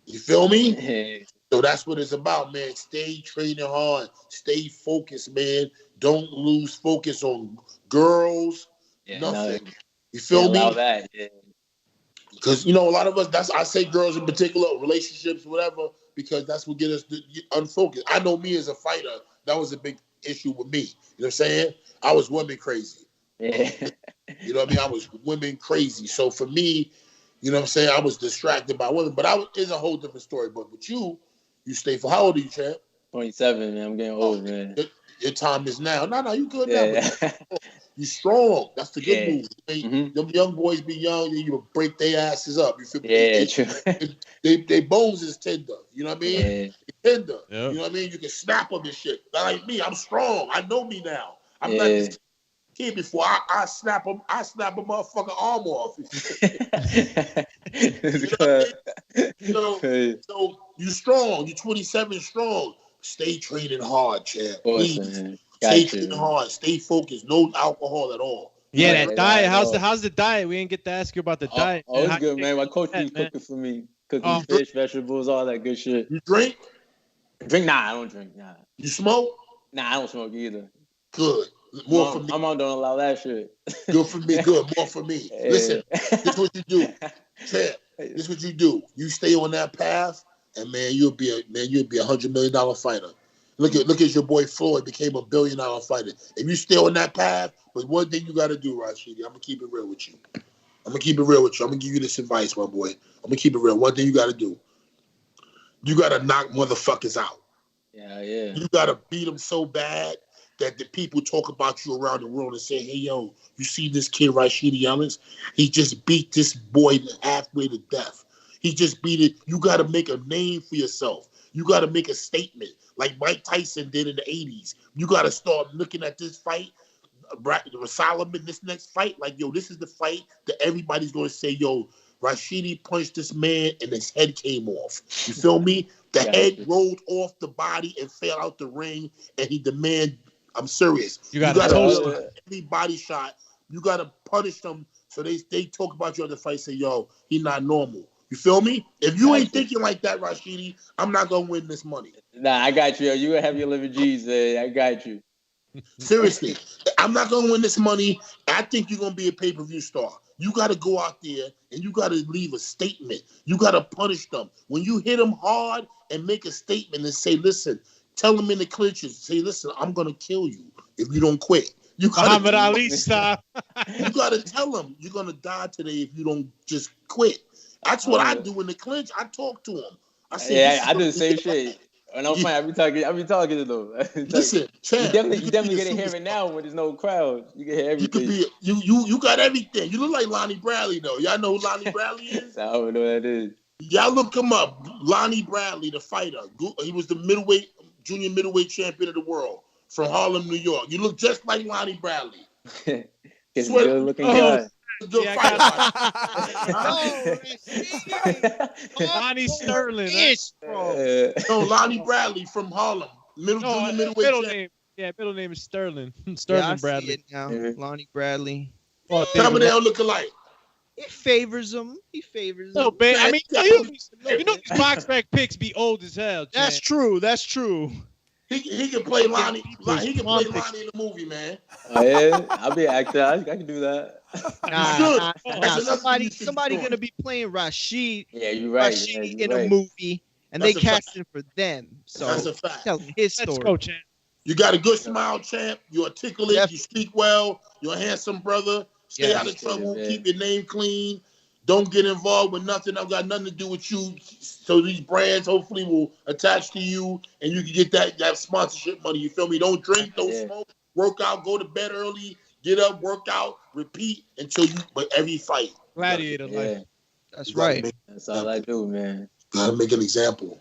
You feel me? Yeah. So that's what it's about, man. Stay training hard. Stay focused, man. Don't lose focus on girls. Yeah, nothing. No, you feel me? That, yeah. Because a lot of us. I say girls in particular, relationships, whatever, because that's what get us unfocused. I know me as a fighter, that was a big issue with me. You know what I'm saying? I was women crazy. Yeah. You know what I mean? I was women crazy. So for me, you know what I'm saying? I was distracted by women, but it's a whole different story. But with you stay for how old are you, champ? 27, man. I'm getting old, man. Your time is now. No, you good now. You strong. That's the good move. Them young boys be young, and you break their asses up. You feel me? Yeah, true. They bones is tender. You know what I mean? Yeah. Tender. Yep. You know what I mean? You can snap them and shit. Not like me. I'm strong. I know me now. I'm not this kid before. I snap a motherfucking arm off. You know what I mean? So you strong. You're 27 strong. Stay training hard, champ. Please. Stay training hard. Stay focused. No alcohol at all. Yeah, that diet. How's the diet? We didn't get to ask you about the diet. Oh, it's good, man. My coach be cooking for me. Cooking fish, vegetables, all that good shit. You drink? Nah, I don't drink. Nah. You smoke? Nah, I don't smoke either. Good. More for me. My mom don't allow that shit. Good for me. Good. More for me. Yeah. Listen, this is what you do. Champ, this is what you do. You stay on that path, and man, you'll be a $100 million fighter. Look at your boy Floyd became $1 billion fighter. If you stay on that path, but one thing you got to do, Rashidi, I'm gonna keep it real with you. I'm gonna give you this advice, my boy. I'm gonna keep it real. One thing you got to do. You got to knock motherfuckers out. Yeah. You got to beat them so bad that the people talk about you around the world and say, hey, yo, you see this kid, Rashidi Ellis? He just beat this boy halfway to death. He just beat it. You got to make a name for yourself. You got to make a statement like Mike Tyson did in the 80s. You got to start looking at this fight, Solomon, this next fight, like, yo, this is the fight that everybody's going to say, yo, Rashidi punched this man and his head came off. You feel me? The head rolled off the body and fell out the ring, and he demanded, I'm serious. You got to toast him. Every body shot, you got to punish them. So they talk about you at the fight, say, yo, he not normal. You feel me? If you ain't thinking like that, Rashidi, I'm not going to win this money. Nah, I got you. You have your living G's, man. I got you. Seriously, I'm not going to win this money. I think you're going to be a pay-per-view star. You got to go out there and you got to leave a statement. You got to punish them. When you hit them hard and make a statement and say, listen, tell them in the clinches, say, listen, I'm going to kill you if you don't quit. You Muhammad Ali style. You got to tell them you're going to die today if you don't just quit. That's what I do in the clinch. I talk to them. I say, I do the same shit. When I'm fighting, I be talking to them. Listen, champ, you definitely get to hear it now when there's no crowd. You can hear everything. You got everything. You look like Lonnie Bradley, though. Y'all know who Lonnie Bradley is? I don't know what that is. Y'all look him up. Lonnie Bradley, the fighter. He was the junior middleweight champion of the world from Harlem, New York. You look just like Lonnie Bradley. He's a good looking guy. Good Lonnie Sterling. No, Lonnie Bradley from Harlem. Junior middleweight middle name is Sterling. Sterling Bradley. See it now. Lonnie Bradley. Tell me they don't look alike. He favors him. No, man. I mean, you know these box rec picks be old as hell. That's true. That's true. He can play Lonnie. He can play Lonnie in the movie, man. Yeah, I'll be an actor. I can do that. Somebody gonna be playing Rashid. Yeah, you're right. Rashid in a movie, and they casting for them. So that's a fact. Tell his story. Let's go, champ. You got a good smile, champ. You articulate. You speak well. You're a handsome brother. Stay out of trouble. Keep your name clean. Don't get involved with nothing. I've got nothing to do with you. So these brands hopefully will attach to you, and you can get that sponsorship money. You feel me? Don't drink, don't smoke, work out, go to bed early, get up, work out, repeat until every fight. Gladiator life. That's right. That's all I do, man. Gotta make an example.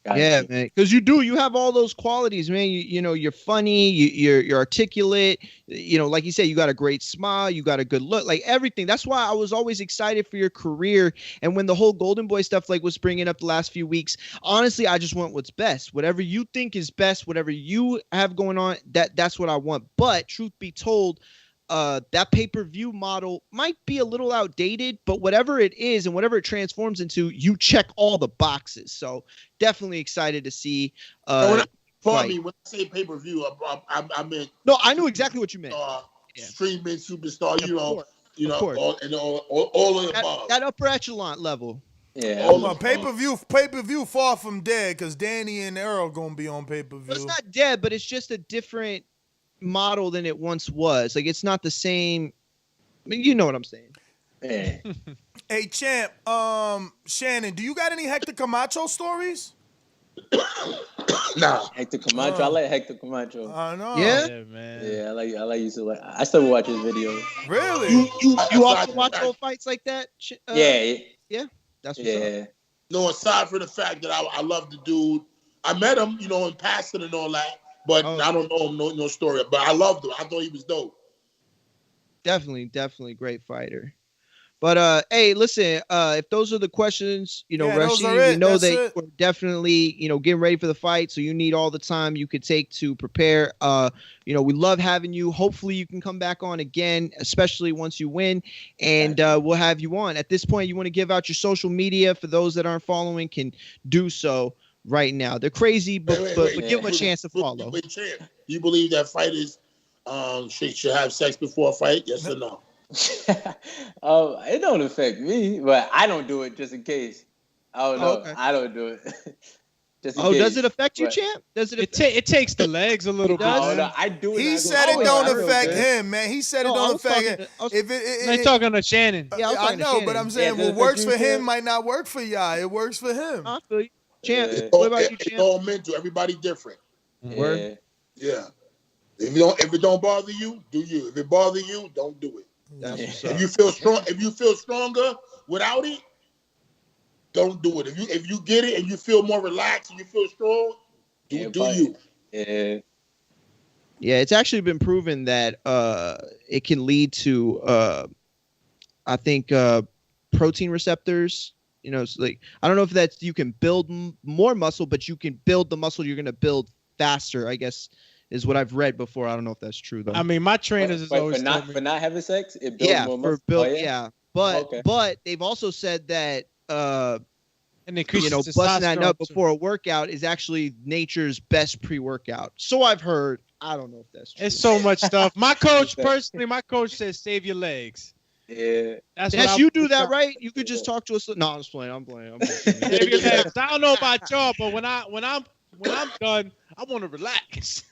Man, because you have all those qualities, man. You know, you're funny, you're articulate. You know, like you said, you got a great smile, you got a good look, like everything. That's why I was always excited for your career. And when the whole Golden Boy stuff was bringing up the last few weeks, honestly, I just want what's best. Whatever you think is best, whatever you have going on, that's what I want. But truth be told, that pay-per-view model might be a little outdated, but whatever it is and whatever it transforms into, you check all the boxes. So definitely excited to see. When I say pay-per-view, I meant I knew exactly what you meant. Streaming superstar, all of the above. That upper echelon level. Yeah. Pay-per-view far from dead because Danny and Earl gonna be on pay-per-view. It's not dead, but it's just a different model than it once was. Like, it's not the same. I mean, you know what I'm saying. Yeah. Hey, champ, Shannon, do you got any Hector Camacho stories? Nah. Hector Camacho. I like Hector Camacho. I know. Yeah, man. Yeah, I like you to like. I still watch his videos. Really? You often watch old fights like that? Yeah. That's what's up. No, aside from the fact that I love the dude. I met him, in passing and all that. But I don't know him, no story. But I loved him. I thought he was dope. Definitely great fighter. But hey, listen, if those are the questions, Rashidi, we know that we're definitely, getting ready for the fight. So you need all the time you could take to prepare. We love having you. Hopefully you can come back on again, especially once you win, and we'll have you on. At this point, you want to give out your social media for those that aren't following can do so right now. They're crazy, but give them a chance to follow. Wait, champ, you believe that fighters should have sex before a fight? Yes or no? It don't affect me, but I don't do it just in case. I don't know. Okay. I don't do it. Just in case. Does it affect you, champ? Does it? It takes the legs a little bit. No, I do it. He said it don't affect him, man. He said it don't affect him. I'm talking to Shannon. Yeah, I know, but I'm saying what works for him might not work for y'all. It works for him. I feel you. Champ, what about you, Champ? It's all mental. Everybody different. Yeah. Yeah. If it don't bother you, do you. If it bother you, don't do it. If you feel stronger without it, don't do it. If you get it and you feel more relaxed and you feel strong, do you. Yeah. Yeah, it's actually been proven that it can lead to I think protein receptors. You know, so like I don't know if that's you can build more muscle, but you can build the muscle you're going to build faster, I guess, is what I've read before. I don't know if that's true though. I mean, my trainers is always told me. For not having sex, it builds more muscle. Yeah. But they've also said that and increases busting that nut before a workout is actually nature's best pre-workout. So I've heard. I don't know if that's true. It's so much stuff. My coach says save your legs. Yeah, that's you do that, right? You could just talk to us. No, I'm just playing. I'm playing. Save your legs. I don't know about y'all, but when I'm done, I want to relax.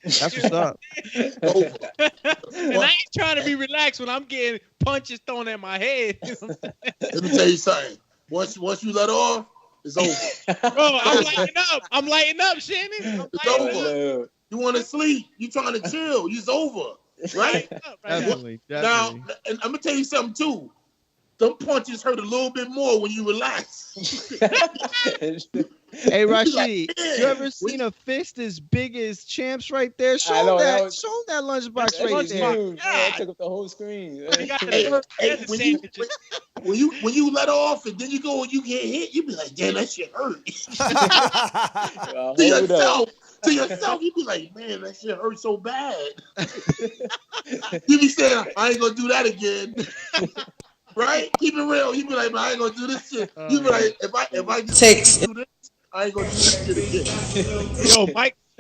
That's what's up. And I ain't trying to be relaxed when I'm getting punches thrown at my head. Let me tell you something. Once you let off, it's over. Bro, I'm lighting up, Shannon. It's over. You want to sleep. You trying to chill. It's over. Right? Definitely. Now, and I'm going to tell you something, too. Them punches hurt a little bit more when you relax. Hey, Rashidi, you ever seen a fist as big as Champ's right there? Show that lunchbox right there. Yeah, I took up the whole screen. When you let off and then you go and you get hit, you be like, damn, that shit hurt. To yourself, you be like, man, that shit hurt so bad. You be saying, I ain't gonna do that again. Right? Keep it real. You be like, man, I ain't gonna do this shit. You be like, if I just do this, I ain't gonna do this shit again. Yo,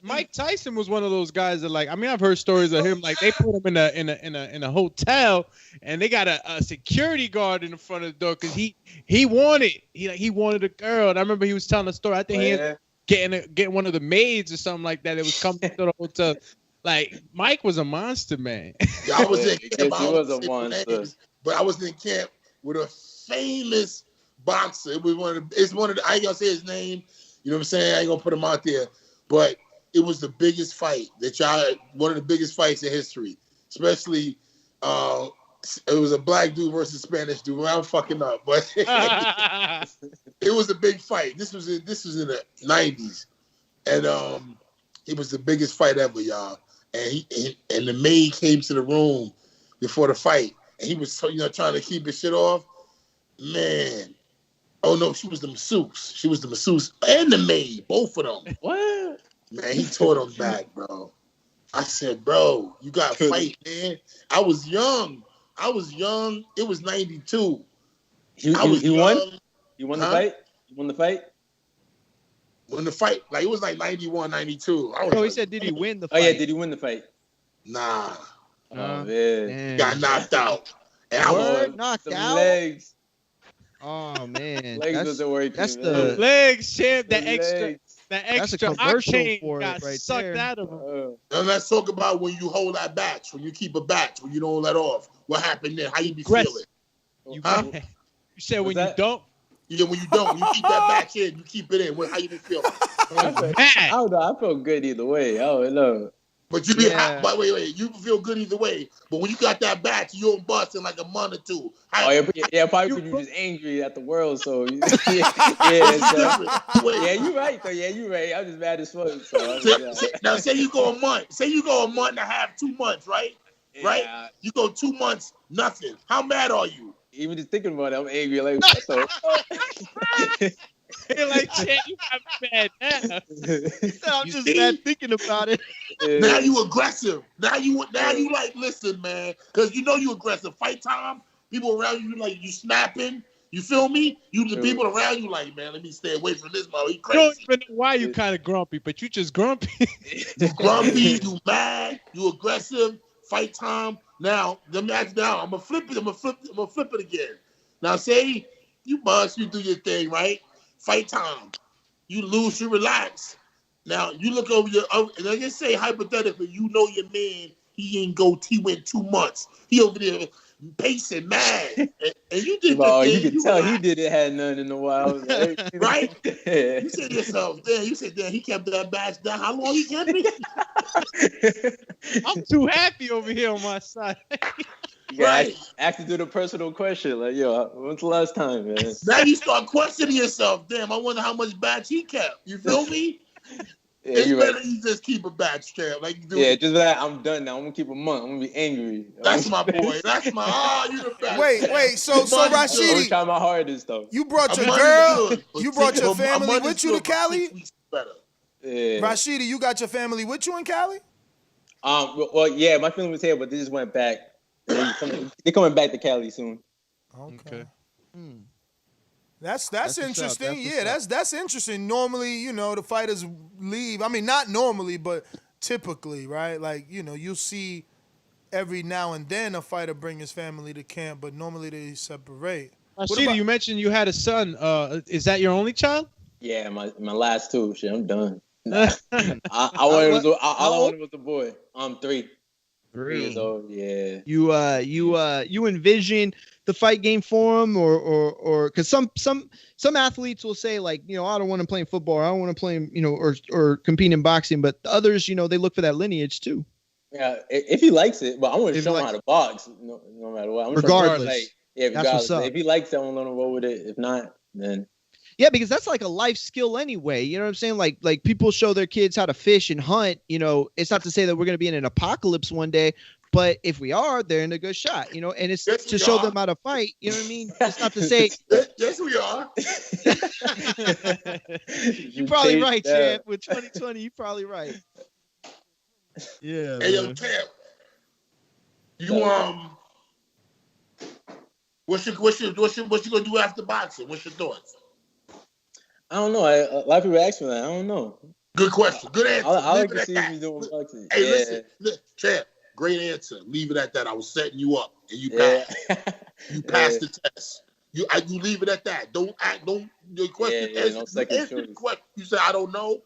Mike Tyson was one of those guys that, like, I mean, I've heard stories of him. Like, they put him in a hotel, and they got a security guard in the front of the door because he wanted a girl. And I remember he was telling a story. I think he had getting one of the maids or something like that. It was coming to the hotel. Like, Mike was a monster, man. Yeah, I was in camp. He was a monster. But I was in camp with a famous boxer. It was one of the, I ain't gonna say his name. You know what I'm saying? I ain't gonna put him out there. But it was the biggest fight one of the biggest fights in history. Especially, it was a black dude versus Spanish dude. I'm fucking up, but it was a big fight. This was in the 90s, and it was the biggest fight ever, y'all. And the maid came to the room before the fight, and he was trying to keep his shit off. Man, oh no, she was the masseuse. She was the masseuse and the maid, both of them. What? Man, he tore them back, bro. I said, bro, you got to fight, man. I was young. It was 92. He won? You won the fight? You won the fight? Won the fight. Like, it was like 91, 92. He said, did he win the fight? Oh, yeah, did he win the fight? Nah. Oh, man. Got knocked out. And I was knocked out? Legs. Oh, man. Legs doesn't work. That's the legs, Champ. The extra that's a commercial octane for got it right sucked there. out of him. And let's talk about when you hold that batch, when you keep a batch, when you don't let off. What happened then? How you be feeling? You said when you don't? Yeah, when you don't. When you keep that batch in, you keep it in. How you be feeling? I don't know. I feel good either way. I don't know. But you be hot. But wait. You feel good either way. But when you got that batch, you don't bust in like a month or two. Probably because you're just angry at the world. So you're right though. Yeah, you're right. I'm just mad as fuck. So now say you go a month. Say you go a month and a half, 2 months, right? Yeah. Right? You go 2 months, nothing. How mad are you? Even just thinking about it, I'm angry. Like, so. Like, Chad, you got mad now. I'm just mad thinking about it. Now you aggressive. Now you like, listen, man, because you know you aggressive. Fight time, people around you like you snapping. You feel me? The people around you like, man, let me stay away from this mother. He crazy. You don't even know why you kind of grumpy, but you just grumpy. You grumpy, you mad, you aggressive. Fight time. Now the match down. I'm gonna flip it again. Now say you bust, you do your thing, right? Fight time. You lose, you relax. Now you look over and I just say hypothetically, you know your man, he went 2 months. He over there pacing mad. And you did you could tell he didn't have none in a while. Right? You said to yourself, damn, he kept that batch down. How long he kept it? I'm too happy over here on my side. Right. I have to do the personal question. Like, yo, when's the last time, man? Now you start questioning yourself. Damn, I wonder how much batch he kept. You feel me? Yeah, it's better right. you just keep a batch, champ. Like you do. Yeah, just like I'm done now. I'm gonna keep a month. I'm gonna be angry. That's my boy. That's my. You the best. Wait. So I'm Rashidi, trying my hardest though. you brought your money's girl, good, but you brought your a family month's with you to good, but Cali. 6 weeks is better. Yeah. Rashidi, you got your family with you in Cali? Well, yeah, my family was here, but they just went back. They're coming back to Cali soon. Okay. Hmm. That's That's what's interesting. up. That's Yeah, what's that's interesting. Normally, the fighters leave. I mean, not normally, but typically, right? Like, you'll see every now and then a fighter bring his family to camp, but normally they separate. Rashidi, you mentioned you had a son. Is that your only child? Yeah, my last two. Shit, I'm done. I wanted all I wanted was a boy. I'm 3 years old. Yeah. You envision the fight game for him, or because some athletes will say like, I don't want to play football, I don't want to play, or compete in boxing, but others, they look for that lineage too. Yeah, if he likes it, but I want to show him how to box, no matter what. Regardless. Regardless. If he likes it, I'm gonna roll with it. If not, then. Yeah, because that's like a life skill anyway. You know what I'm saying? Like people show their kids how to fish and hunt. It's not to say that we're going to be in an apocalypse one day, but if we are, they're in a good shot. And it's to show them how to fight. You know what I mean? It's not to say. Yes, we are. You're probably right, champ. With 2020, you're probably right. Yeah. Hey, yo, champ. You What you gonna do after boxing? What's your thoughts? I don't know. A lot of people ask me that. I don't know. Good question. Good answer. I like to see if he's doing boxing. Hey, listen, champ. Great answer. Leave it at that. I was setting you up, and you passed. You passed the test. You leave it at that. Don't act. Don't. Your question. No second choice. The question. You say I don't know.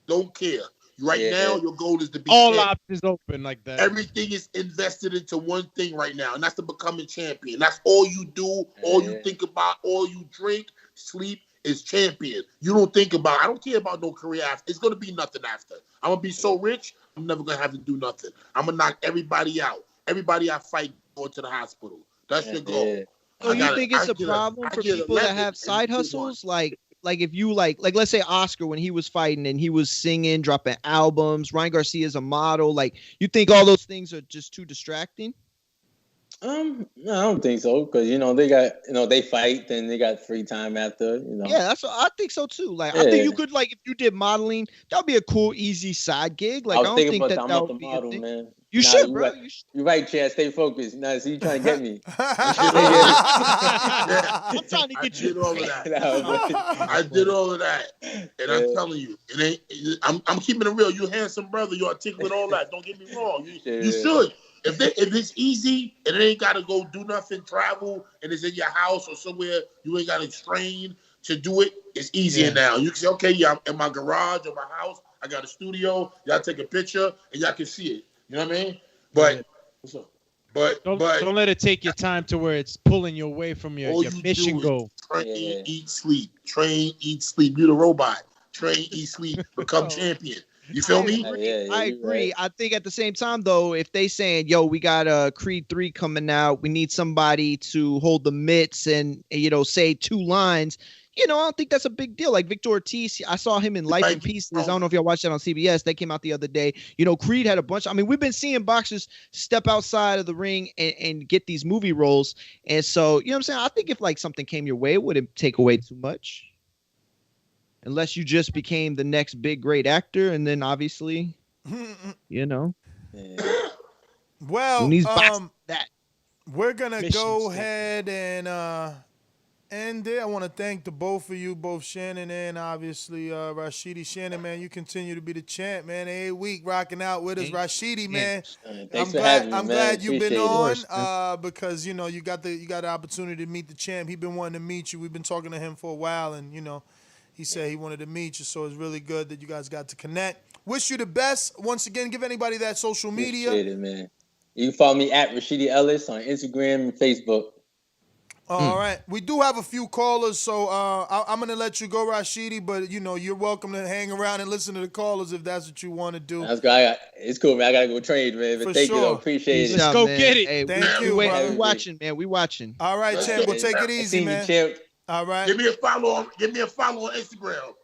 Don't care. Right now, your goal is to be all champion. options open like that. Everything is invested into one thing right now, and that's to become a champion. That's all you do, all you think about, all you drink, sleep is champion. You don't think about, I don't care about no career after. It's going to be nothing after. I'm going to be so rich, I'm never going to have to do nothing. I'm going to knock everybody out. Everybody I fight going to the hospital. That's your goal. So you think it's a problem for people that have side hustles? Like if you like let's say Oscar when he was fighting and he was singing, dropping albums, Ryan Garcia's a model. Like you think all those things are just too distracting? No, I don't think so. Because they got they fight, then they got free time after. Yeah, that's what I think so too. Like I think you could if you did modeling, that'd be a cool, easy side gig. Like I don't think that would be model, a thing. man. You should, bro. You're right, Chad. Stay focused. Nah, so you trying to get me? I'm trying to get you. I did all of that, and I'm telling you, it ain't. I'm keeping it real. You're a handsome brother. You're articulate. All that. Don't get me wrong. You should. If it's easy and it ain't got to go do nothing, travel, and it's in your house or somewhere, you ain't got to strain to do it. It's easier now. You can say, okay, yeah, I'm in my garage or my house. I got a studio. Y'all take a picture and y'all can see it. You know what I mean? But don't let it take your time to where it's pulling you away from your mission goal. Train, eat, sleep. Train, eat, sleep. You're the robot. Train, eat, sleep. Become champion. You feel me? I agree. Right. I think at the same time, though, if they saying, yo, we got Creed 3 coming out, we need somebody to hold the mitts and, say 2 lines, I don't think that's a big deal. Like Victor Ortiz, I saw him in Life in Pieces. I don't know if y'all watched that on CBS. They came out the other day. Creed had a bunch. I mean, we've been seeing boxers step outside of the ring and get these movie roles. And so, you know what I'm saying? I think if something came your way, it wouldn't take away too much. Unless you just became the next big, great actor. And then obviously, Well, that. We're going to go ahead and end it. I want to thank the both of you, both Shannon and obviously Rashidi. Shannon, man, you continue to be the champ, man. Every week rocking out with us. Rashidi, man, I'm glad you've been on because, you got the opportunity to meet the champ. He's been wanting to meet you. We've been talking to him for a while and, he said he wanted to meet you, so it's really good that you guys got to connect. Wish you the best. Once again, give anybody that social media. Appreciate it, man. You can follow me at Rashidi Ellis on Instagram and Facebook. All right. We do have a few callers, so I'm going to let you go, Rashidi, but, you're welcome to hang around and listen to the callers if that's what you want to do. That's good. It's cool, man. I got to go trade, man. But thank you, though. Appreciate it. Let's go get it. Hey, thank you, we watching, man. We watching. All right, champ. We'll take it easy, man. Champ. All right. Give me a follow on Instagram.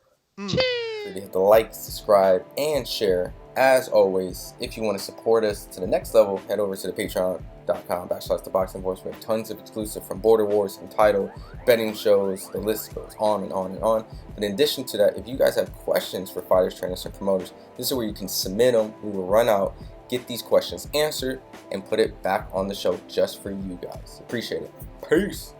Cheers. sure to hit the like, subscribe, and share. As always, if you want to support us to the next level, head over to the patreon.com/ThaBoxingVoice. We have tons of exclusive from Border Wars, Entitled, betting shows, the list goes on and on and on. But in addition to that, if you guys have questions for fighters, trainers, and promoters, this is where you can submit them. We will run out, get these questions answered, and put it back on the show just for you guys. Appreciate it. Peace.